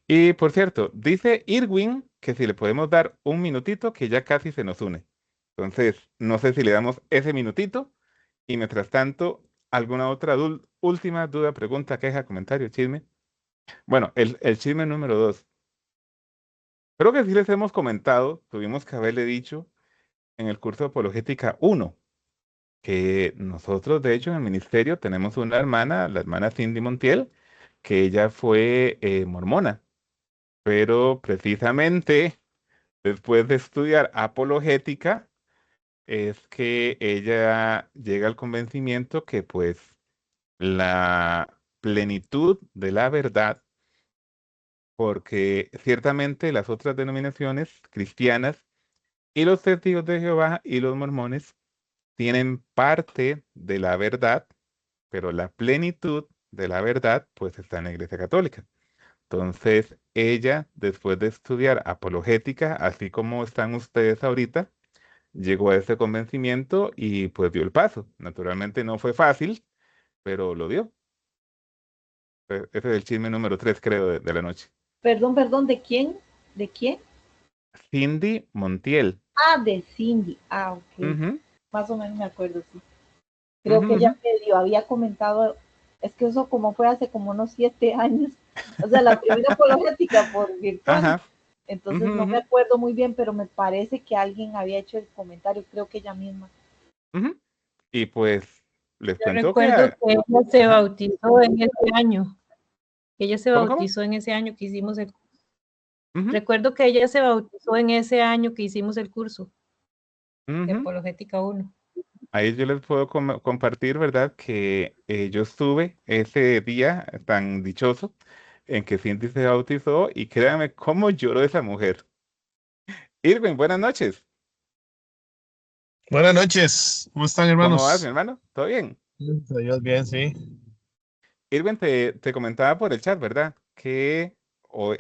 Y por cierto, dice Irwin que si le podemos dar un minutito, que ya casi se nos une. Entonces, no sé si le damos ese minutito y mientras tanto, alguna otra última duda, pregunta, queja, comentario, chisme. Bueno, el chisme número 2. Creo que sí les hemos comentado, tuvimos que haberle dicho en el curso de Apologética 1 que nosotros, de hecho, en el ministerio tenemos una hermana, la hermana Cindy Montiel, que ella fue mormona, pero precisamente después de estudiar apologética, es que ella llega al convencimiento que pues la plenitud de la verdad, porque ciertamente las otras denominaciones cristianas y los testigos de Jehová y los mormones tienen parte de la verdad, pero la plenitud de la verdad, pues está en la Iglesia Católica. Entonces, ella, después de estudiar apologética, así como están ustedes ahorita, llegó a ese convencimiento y pues dio el paso. Naturalmente no fue fácil, pero lo dio. Ese es el chisme número 3, creo, de la noche. Perdón, ¿de quién? ¿De quién? Cindy Montiel. Ah, de Cindy. Ah, ok. Ujú, Más o menos me acuerdo, sí. Creo ujú, que ella ujú. medio había comentado, es que eso como fue hace como unos 7 años, o sea, la primera apologética por virtual, Ajá. Ujú, entonces no me ujú, acuerdo muy bien, pero me parece que alguien había hecho el comentario, creo que ella misma. ujú. Y pues les Yo cuento que... recuerdo que ella se Ajá. bautizó en ese año. Ella se ¿Cómo, cómo? bautizó en ese año que hicimos el... Ujú, Recuerdo que ella se bautizó en ese año que hicimos el curso de ujú. Apologética 1. Ahí yo les puedo compartir, ¿verdad? Que yo estuve ese día tan dichoso en que Cindy se bautizó y créanme cómo lloró esa mujer. Irving, buenas noches. Buenas noches, ¿cómo están, ¿Cómo vas, mi hermanos? hermano? ¿Todo bien? Gracias a Dios, bien, sí. Irving, te comentaba por el chat, ¿verdad? Que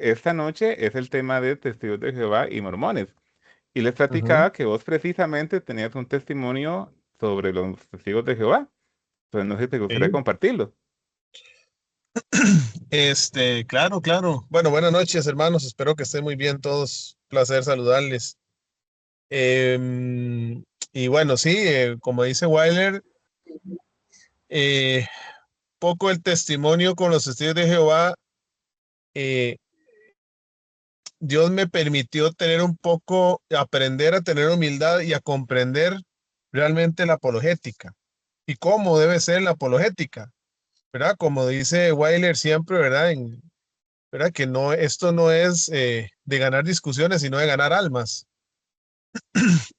esta noche es el tema de testigos de Jehová y mormones. Y les Ujú. platicaba que vos precisamente tenías un testimonio sobre los testigos de Jehová. Entonces no sé si te gustaría Sí. compartirlo. Claro, claro. Bueno, buenas noches, hermanos. Espero que estén muy bien todos. Placer saludarles. Em, y bueno, sí, como dice Weiler, eh, poco el testimonio con los testigos de Jehová. eh, Dios me permitió tener un poco, aprender a tener humildad y a comprender realmente la apologética y cómo debe ser la apologética. ¿Verdad? Como dice Weiler siempre, ¿verdad? ¿Verdad? Que no, esto no es de ganar discusiones, sino de ganar almas.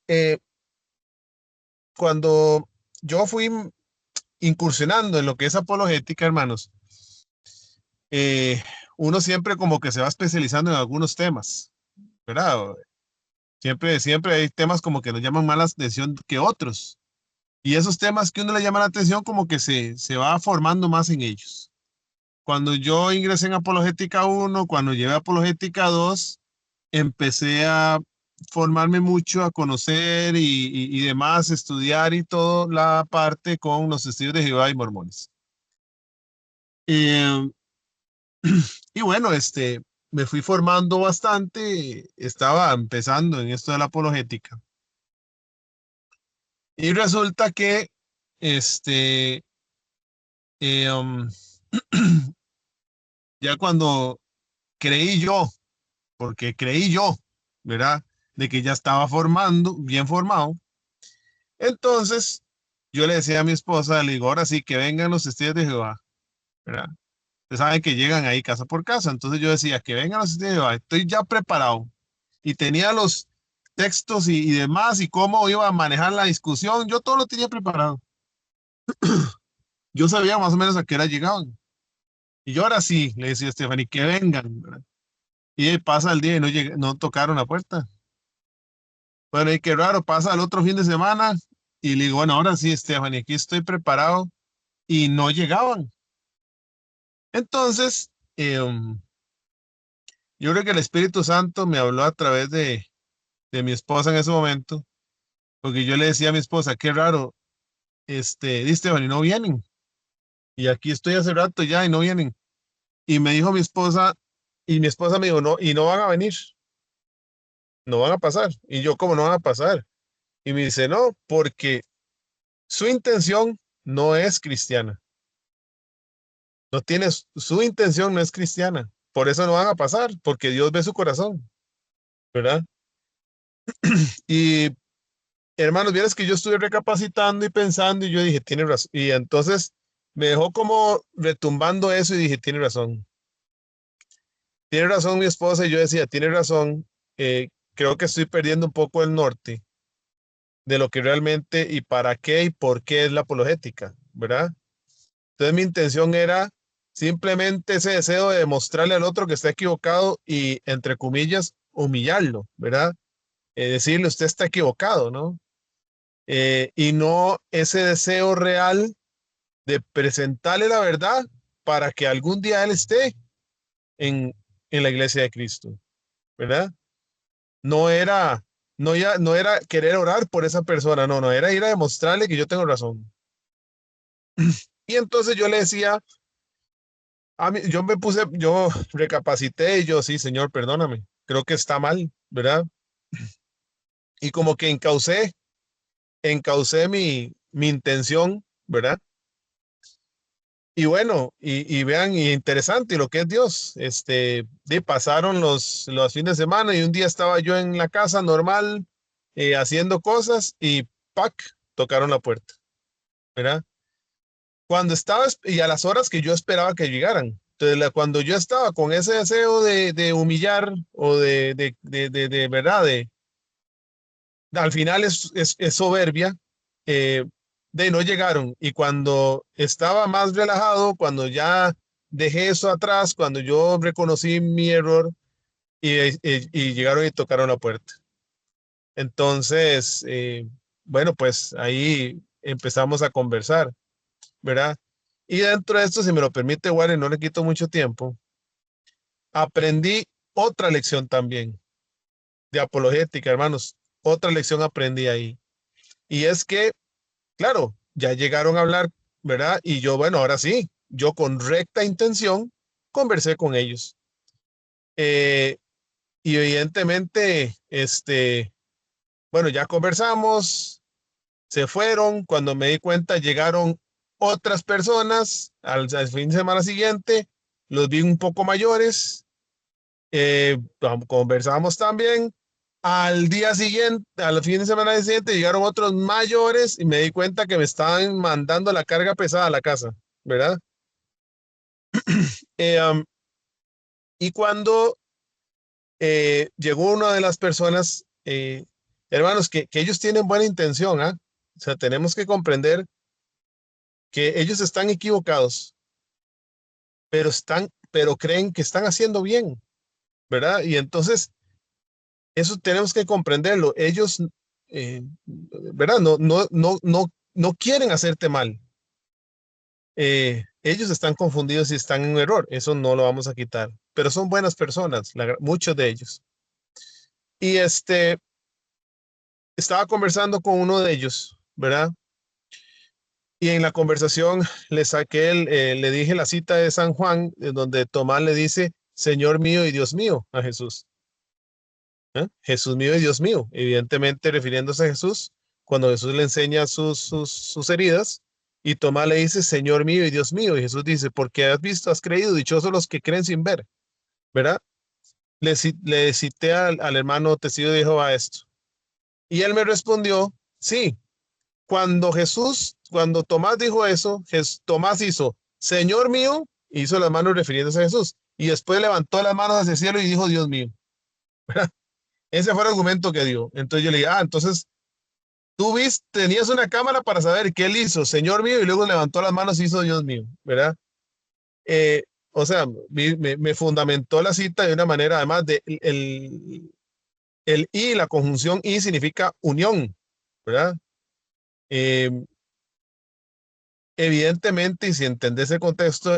Eh, Cuando yo fui incursionando en lo que es apologética, hermanos, eh, uno siempre como que se va especializando en algunos temas, ¿verdad? Siempre hay temas como que nos llaman más la atención que otros. Y esos temas que uno le llama la atención como que se va formando más en ellos. Cuando yo ingresé en Apologética 1, cuando llevé Apologética 2, empecé a formarme mucho, a conocer y demás, estudiar y todo la parte con los testigos de Jehová y mormones. Eh, y bueno, me fui formando bastante, estaba empezando en esto de la apologética. Y resulta que, este, eh, um, ya cuando creí yo, porque creí yo, ¿verdad? De que ya estaba formando, bien formado. Entonces, yo le decía a mi esposa, le digo, ahora sí, que vengan los testigos de Jehová, ¿verdad? Ustedes saben que llegan ahí casa por casa. Entonces yo decía, que vengan los testigos de Jehová, estoy ya preparado. Y tenía los textos y demás y cómo iba a manejar la discusión. Yo todo lo tenía preparado. Yo sabía más o menos a qué hora llegaban. Y yo ahora sí, le decía a Stephanie, que vengan, ¿verdad? Y pasa el día y no, no tocaron la puerta. Bueno, y qué raro, pasa el otro fin de semana y le digo, bueno, ahora sí, Stephanie, aquí estoy preparado y no llegaban. Entonces, yo creo que el Espíritu Santo me habló a través de mi esposa en ese momento, porque yo le decía a mi esposa, qué raro, di Stephanie, no vienen. Y aquí estoy hace rato ya y no vienen. Y me dijo mi esposa, y mi esposa me dijo, no, y no van a venir, no van a pasar. Y yo, ¿cómo no van a pasar? Y me dice, no, porque su intención no es cristiana. No tiene, su intención no es cristiana. Por eso no van a pasar, porque Dios ve su corazón, ¿verdad? Y hermanos, vieras que yo estuve recapacitando y pensando y yo dije, tiene razón. Y entonces me dejó como retumbando eso y dije, tiene razón. Tiene razón mi esposa y yo decía, tiene razón. Creo que estoy perdiendo un poco el norte de lo que realmente y para qué y por qué es la apologética, ¿verdad? Entonces mi intención era simplemente ese deseo de demostrarle al otro que está equivocado y, entre comillas, humillarlo, ¿verdad? Decirle, usted está equivocado, ¿no? Y no ese deseo real de presentarle la verdad para que algún día él esté en la iglesia de Cristo, ¿verdad? No era, no era querer orar por esa persona, no, era ir a demostrarle que yo tengo razón. Y entonces yo le decía, yo recapacité y yo, sí, Señor, perdóname, creo que está mal, ¿verdad? Y como que encaucé mi intención, ¿verdad? Y bueno, y vean, y interesante, y lo que es Dios, pasaron los fines de semana y un día estaba yo en la casa normal, haciendo cosas y ¡pac! Tocaron la puerta, ¿verdad? Y a las horas que yo esperaba que llegaran. Entonces, cuando yo estaba con ese deseo de humillar o de verdad, al final es soberbia, eh, no llegaron. Y cuando estaba más relajado, cuando ya dejé eso atrás, cuando yo reconocí mi error y llegaron y tocaron la puerta. Entonces, bueno, pues ahí empezamos a conversar, ¿verdad? Y dentro de esto, si me lo permite, Warren, no le quito mucho tiempo, aprendí otra lección también de apologética, hermanos. Otra lección aprendí ahí. Y es que, claro, ya llegaron a hablar, ¿verdad? Y yo, bueno, ahora sí, yo con recta intención conversé con ellos. Y evidentemente, bueno, ya conversamos, se fueron. Cuando me di cuenta, llegaron otras personas al fin de semana siguiente, los vi un poco mayores, conversamos también. Al día siguiente, al fin de semana siguiente, llegaron otros mayores y me di cuenta que me estaban mandando la carga pesada a la casa, ¿verdad? Um, y cuando llegó una de las personas, hermanos, que ellos tienen buena intención, ¿ah? O sea, tenemos que comprender que ellos están equivocados, pero creen que están haciendo bien, ¿verdad? Y entonces, eso tenemos que comprenderlo. Ellos, ¿verdad? No quieren hacerte mal. Ellos están confundidos y están en un error. Eso no lo vamos a quitar. Pero son buenas personas, muchos de ellos. Y estaba conversando con uno de ellos, ¿verdad? Y en la conversación le dije la cita de San Juan, donde Tomás le dice, Señor mío y Dios mío, a Jesús. Jesús mío y Dios mío, evidentemente refiriéndose a Jesús, cuando Jesús le enseña sus heridas, y Tomás le dice, Señor mío y Dios mío, y Jesús dice, porque has visto, has creído, dichosos los que creen sin ver, ¿verdad? Le cité al hermano testigo de Jehová esto, y él me respondió, sí, cuando Tomás dijo eso, Tomás hizo, Señor mío, hizo las manos refiriéndose a Jesús, y después levantó las manos hacia el cielo y dijo, Dios mío. Ese fue el argumento que dio. Entonces yo le dije, entonces tenías una cámara para saber qué él hizo, Señor mío, y luego levantó las manos y hizo Dios mío, ¿verdad? O sea, me fundamentó la cita de una manera, además de el y, la conjunción y significa unión, ¿verdad? Eh, Evidentemente, y si entendés el contexto,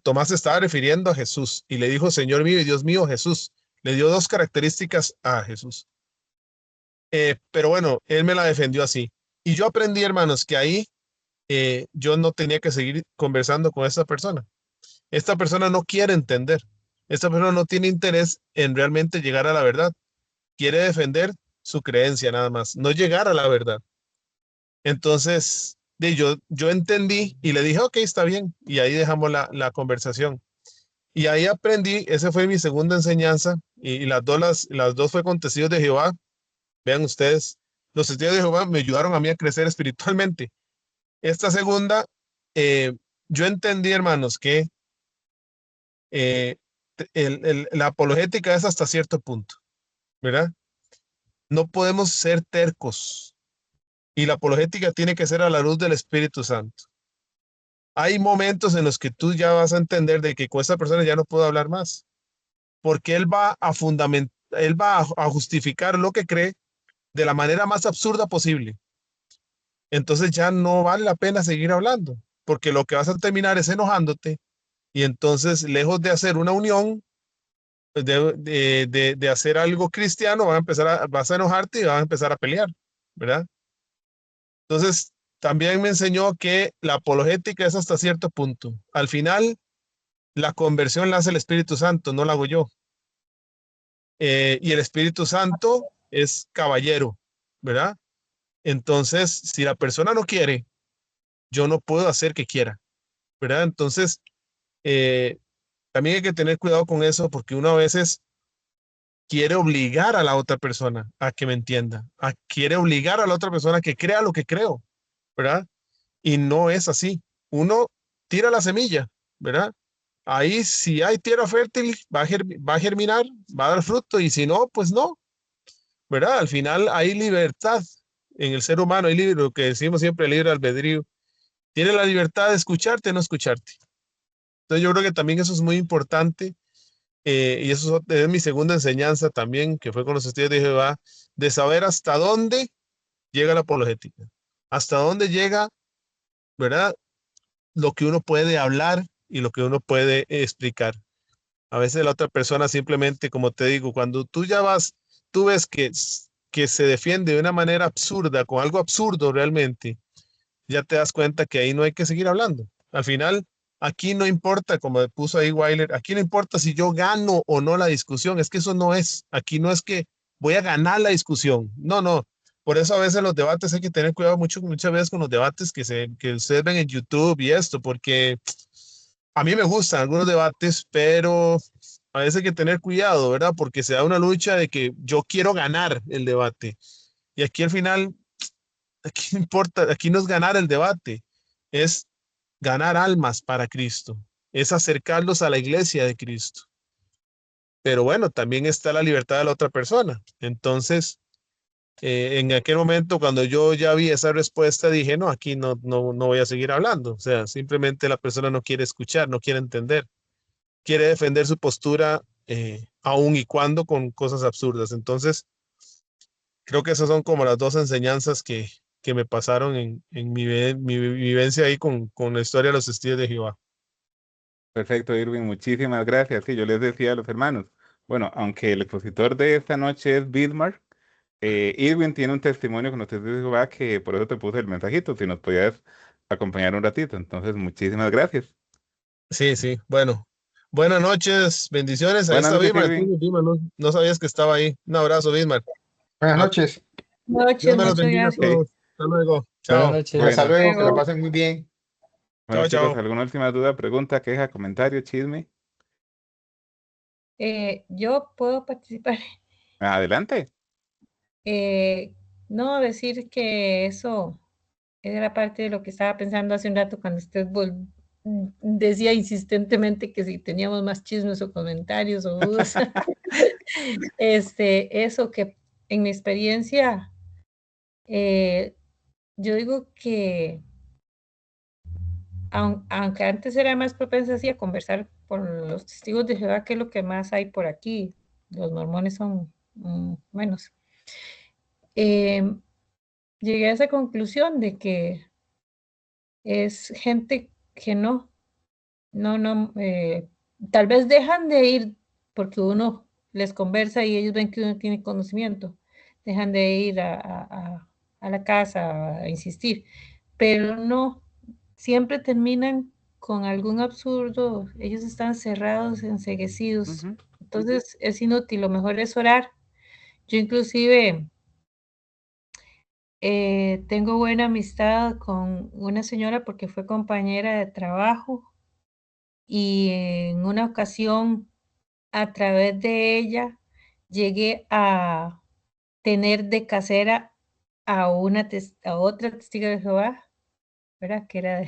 Tomás se estaba refiriendo a Jesús y le dijo, Señor mío y Dios mío, Jesús. Le dio dos características a Jesús. Pero bueno, él me la defendió así. Y yo aprendí, hermanos, que ahí yo no tenía que seguir conversando con esta persona. Esta persona no quiere entender. Esta persona no tiene interés en realmente llegar a la verdad. Quiere defender su creencia nada más, no llegar a la verdad. Entonces, yo entendí y le dije, ok, está bien. Y ahí dejamos la conversación. Y ahí aprendí, esa fue mi segunda enseñanza. Y las dos fue con testigos de Jehová. Vean ustedes, los testigos de Jehová me ayudaron a mí a crecer espiritualmente. Esta segunda, yo entendí, hermanos, que eh, la apologética es hasta cierto punto, ¿verdad? No podemos ser tercos y la apologética tiene que ser a la luz del Espíritu Santo. Hay momentos en los que tú ya vas a entender de que con esa persona ya no puedo hablar más, porque él va a fundamentar, él va a justificar lo que cree de la manera más absurda posible. Entonces ya no vale la pena seguir hablando. porque lo que vas a terminar es enojándote y entonces, lejos de hacer una unión, de hacer algo cristiano, vas a enojarte y vas a empezar a pelear, ¿verdad? Entonces, también me enseñó que la apologética es hasta cierto punto. Al final, la conversión la hace el Espíritu Santo, no la hago yo. Y el Espíritu Santo es caballero, ¿verdad? Entonces, si la persona no quiere, yo no puedo hacer que quiera, ¿verdad? Entonces, eh, también hay que tener cuidado con eso porque uno a veces quiere obligar a la otra persona a que me entienda, quiere obligar a la otra persona a que crea lo que creo, ¿verdad? Y no es así. Uno tira la semilla, ¿verdad? Ahí si hay tierra fértil, va a germinar, va a dar fruto y si no, pues no, ¿verdad? Al final hay libertad en el ser humano, hay lo que decimos siempre, libre albedrío. Tiene la libertad de escucharte o no escucharte. Entonces yo creo que también eso es muy importante y eso es mi segunda enseñanza también, que fue con los estudios de Jehová, de saber hasta dónde llega la apologética, hasta dónde llega, ¿verdad? Lo que uno puede hablar y lo que uno puede explicar. A veces la otra persona simplemente, como te digo, cuando tú ya vas, tú ves que se defiende de una manera absurda, con algo absurdo realmente, ya te das cuenta que ahí no hay que seguir hablando. Al final, aquí no importa, como puso ahí Weiler, aquí no importa si yo gano o no la discusión, es que eso no es, aquí no es que voy a ganar la discusión, no, no. Por eso a veces los debates hay que tener cuidado muchas veces con los debates que ustedes ven en YouTube y esto, porque a mí me gustan algunos debates, pero a veces hay que tener cuidado, ¿verdad? Porque se da una lucha de que yo quiero ganar el debate. Y aquí al final, aquí no importa, aquí no es ganar el debate, es ganar almas para Cristo, es acercarlos a la iglesia de Cristo. Pero bueno, también está la libertad de la otra persona. Entonces, en aquel momento, cuando yo ya vi esa respuesta, dije, no, aquí no voy a seguir hablando. O sea, simplemente la persona no quiere escuchar, no quiere entender, quiere defender su postura, aun y cuando con cosas absurdas. Entonces, creo que esas son como las dos enseñanzas que me pasaron en mi vivencia ahí con la historia de los testigos de Jehová. Perfecto, Irving, muchísimas gracias. Sí, yo les decía a los hermanos, bueno, aunque el expositor de esta noche es Bismarck, Irving tiene un testimonio con ustedes de Jehová que por eso te puse el mensajito, si nos podías acompañar un ratito. Entonces, muchísimas gracias. Sí, sí, bueno. Buenas noches, bendiciones. Ahí Buenas está noches, Bismarck. Irving. No sabías que estaba ahí. Un abrazo, Bismarck. Buenas Ah, noches. Dios Noches, me los muchas bendiga a gracias. Ok, todos. Hasta luego. Buenas Chao. noches. Hasta bueno, luego, que la Luego, pasen muy bien. bueno Chao, chicos, chao. ¿alguna última duda, pregunta, queja, comentario, chisme? yo puedo participar. Adelante. No decir que eso era parte de lo que estaba pensando hace un rato cuando usted decía insistentemente que si teníamos más chismes o comentarios o dudas. Eso que en mi experiencia, yo digo que aunque antes era más propensa así a conversar con los testigos de Jehová, que es lo que más hay por aquí, los mormones son menos. Llegué a esa conclusión de que es gente que tal vez dejan de ir porque uno les conversa y ellos ven que uno tiene conocimiento, dejan de ir a la casa a insistir, pero no, siempre terminan con algún absurdo, ellos están cerrados, enceguecidos, Ujú. entonces es inútil, lo mejor es orar. Yo inclusive tengo buena amistad con una señora porque fue compañera de trabajo y en una ocasión a través de ella llegué a tener de casera a otra testigo de Jehová, ¿verdad? Que era,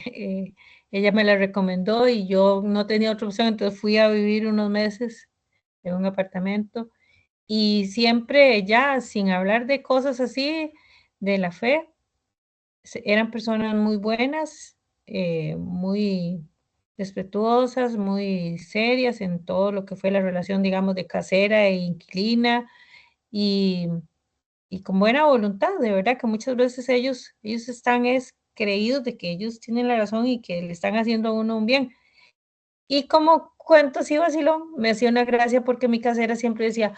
ella me la recomendó y yo no tenía otra opción, entonces fui a vivir unos meses en un apartamento y siempre ya sin hablar de cosas así de la fe, eran personas muy buenas, muy respetuosas, muy serias en todo lo que fue la relación, digamos, de casera e inquilina y, y con buena voluntad, de verdad que muchas veces ellos están creídos de que ellos tienen la razón y que le están haciendo a uno un bien. Y como cuento así vacilón, me hacía una gracia porque mi casera siempre decía,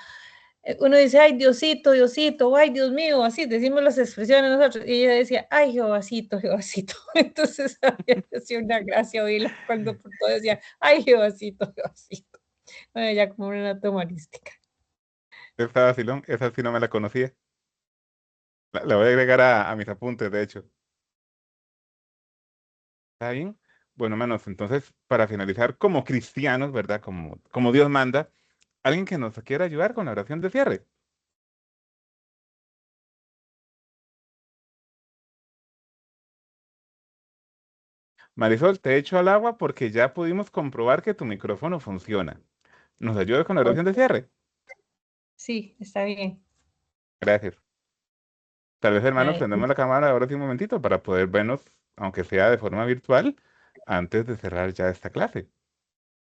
uno dice, ay, Diosito, Diosito, ay, Dios mío, así decimos las expresiones nosotros. Y ella decía, ay, Jehovacito, Jehovacito. Entonces, a mí me hacía una gracia oírla cuando por todo decía, ay, Jehovacito, Jehovacito. Bueno, ya como una nota humorística. Esta vacilón, esa sí no me la conocía. La voy a agregar a mis apuntes, de hecho. ¿Está bien? Bueno, hermanos, entonces, para finalizar, como cristianos, ¿verdad? Como Dios manda, alguien que nos quiera ayudar con la oración de cierre. Marisol, te echo al agua porque ya pudimos comprobar que tu micrófono funciona. ¿Nos ayudas con la oración de cierre? Sí, está bien. Gracias. Tal vez, hermanos, Ay, prendemos la cámara ahora sí un momentito para poder vernos, aunque sea de forma virtual, antes de cerrar ya esta clase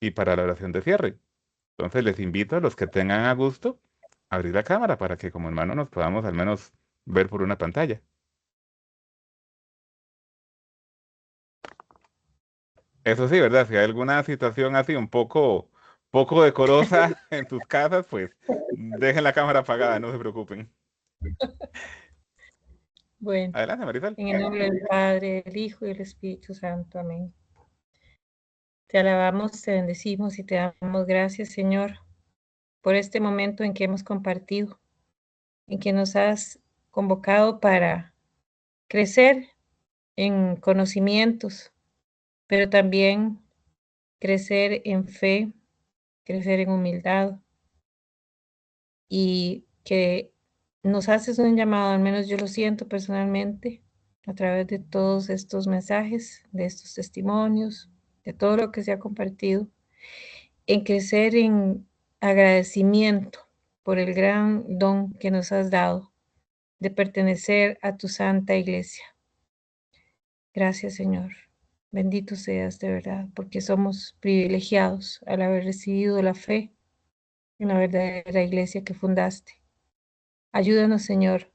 y para la oración de cierre. Entonces, les invito a los que tengan a gusto a abrir la cámara para que como hermanos nos podamos al menos ver por una pantalla. Eso sí, ¿verdad? Si hay alguna situación así un poco decorosa en sus casas, pues dejen la cámara apagada, no se preocupen. bueno, Adelante, Marisol. en el nombre del Padre, del Hijo y del Espíritu Santo. Amén. Te alabamos, te bendecimos y te damos gracias, Señor, por este momento en que hemos compartido, en que nos has convocado para crecer en conocimientos, pero también crecer en fe, crecer en humildad y que nos haces un llamado, al menos yo lo siento personalmente, a través de todos estos mensajes, de estos testimonios, de todo lo que se ha compartido, en crecer en agradecimiento por el gran don que nos has dado de pertenecer a tu santa iglesia. Gracias, Señor. Bendito seas de verdad, porque somos privilegiados al haber recibido la fe en la verdadera iglesia que fundaste. Ayúdanos, Señor,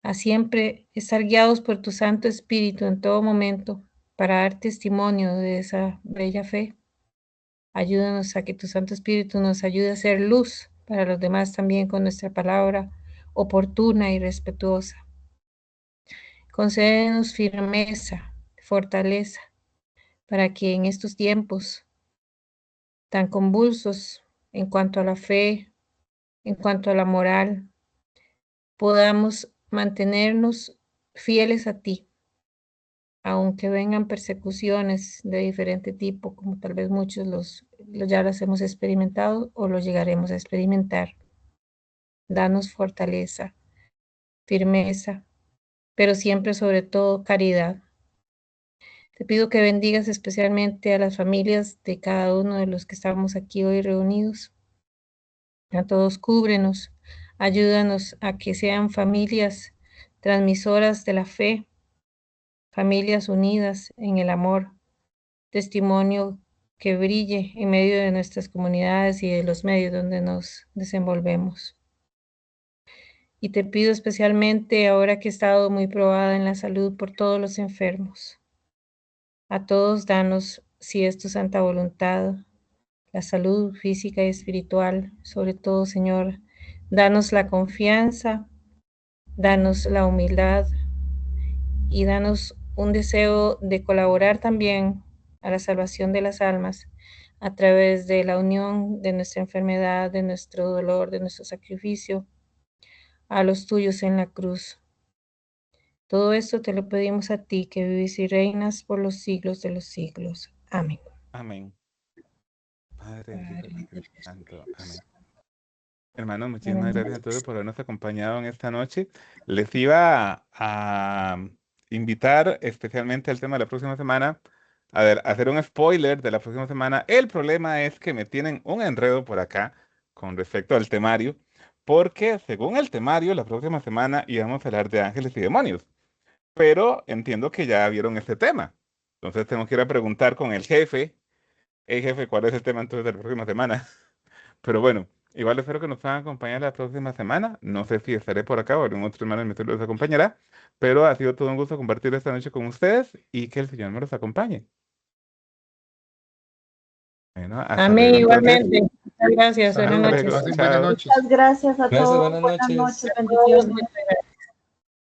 a siempre estar guiados por tu Santo Espíritu en todo momento para dar testimonio de esa bella fe. Ayúdanos a que tu Santo Espíritu nos ayude a ser luz para los demás también con nuestra palabra oportuna y respetuosa. Concédenos firmeza, fortaleza, para que en estos tiempos tan convulsos en cuanto a la fe, en cuanto a la moral, podamos mantenernos fieles a ti, aunque vengan persecuciones de diferente tipo, como tal vez muchos ya las hemos experimentado o lo llegaremos a experimentar. Danos fortaleza, firmeza, pero siempre sobre todo caridad. Te pido que bendigas especialmente a las familias de cada uno de los que estamos aquí hoy reunidos. A todos cúbrenos, ayúdanos a que sean familias transmisoras de la fe, familias unidas en el amor, testimonio que brille en medio de nuestras comunidades y de los medios donde nos desenvolvemos. Y te pido especialmente, ahora que he estado muy probada en la salud, por todos los enfermos. A todos danos, si es tu santa voluntad, la salud física y espiritual. Sobre todo, Señor, danos la confianza, danos la humildad y danos un deseo de colaborar también a la salvación de las almas a través de la unión de nuestra enfermedad, de nuestro dolor, de nuestro sacrificio a los tuyos en la cruz. Todo esto te lo pedimos a ti, que vives y reinas por los siglos de los siglos. Amén. Amén. Padre, del Hijo y del Espíritu Santo. Amén. Hermanos, muchísimas Amén. gracias a todos por habernos acompañado en esta noche. Les iba a invitar especialmente al tema de la próxima semana, a ver, a hacer un spoiler de la próxima semana. El problema es que me tienen un enredo por acá con respecto al temario, porque según el temario, la próxima semana íbamos a hablar de ángeles y demonios, pero entiendo que ya vieron este tema. Entonces tengo que ir a preguntar con el jefe, hey jefe, ¿cuál es el tema entonces de la próxima semana? Pero bueno. Igual espero que nos puedan acompañar la próxima semana. No sé si estaré por acá o algún otro hermano de mi los acompañará, pero ha sido todo un gusto compartir esta noche con ustedes y que el Señor me los acompañe. Bueno, hasta Amén, luego entonces. igualmente. Muchas gracias. Buenas Hasta noches. luego. Gracias, buenas Chao. noches. Muchas gracias a Gracias, todos. buenas Buenas noches. noches. Bendiciones. Muchas gracias.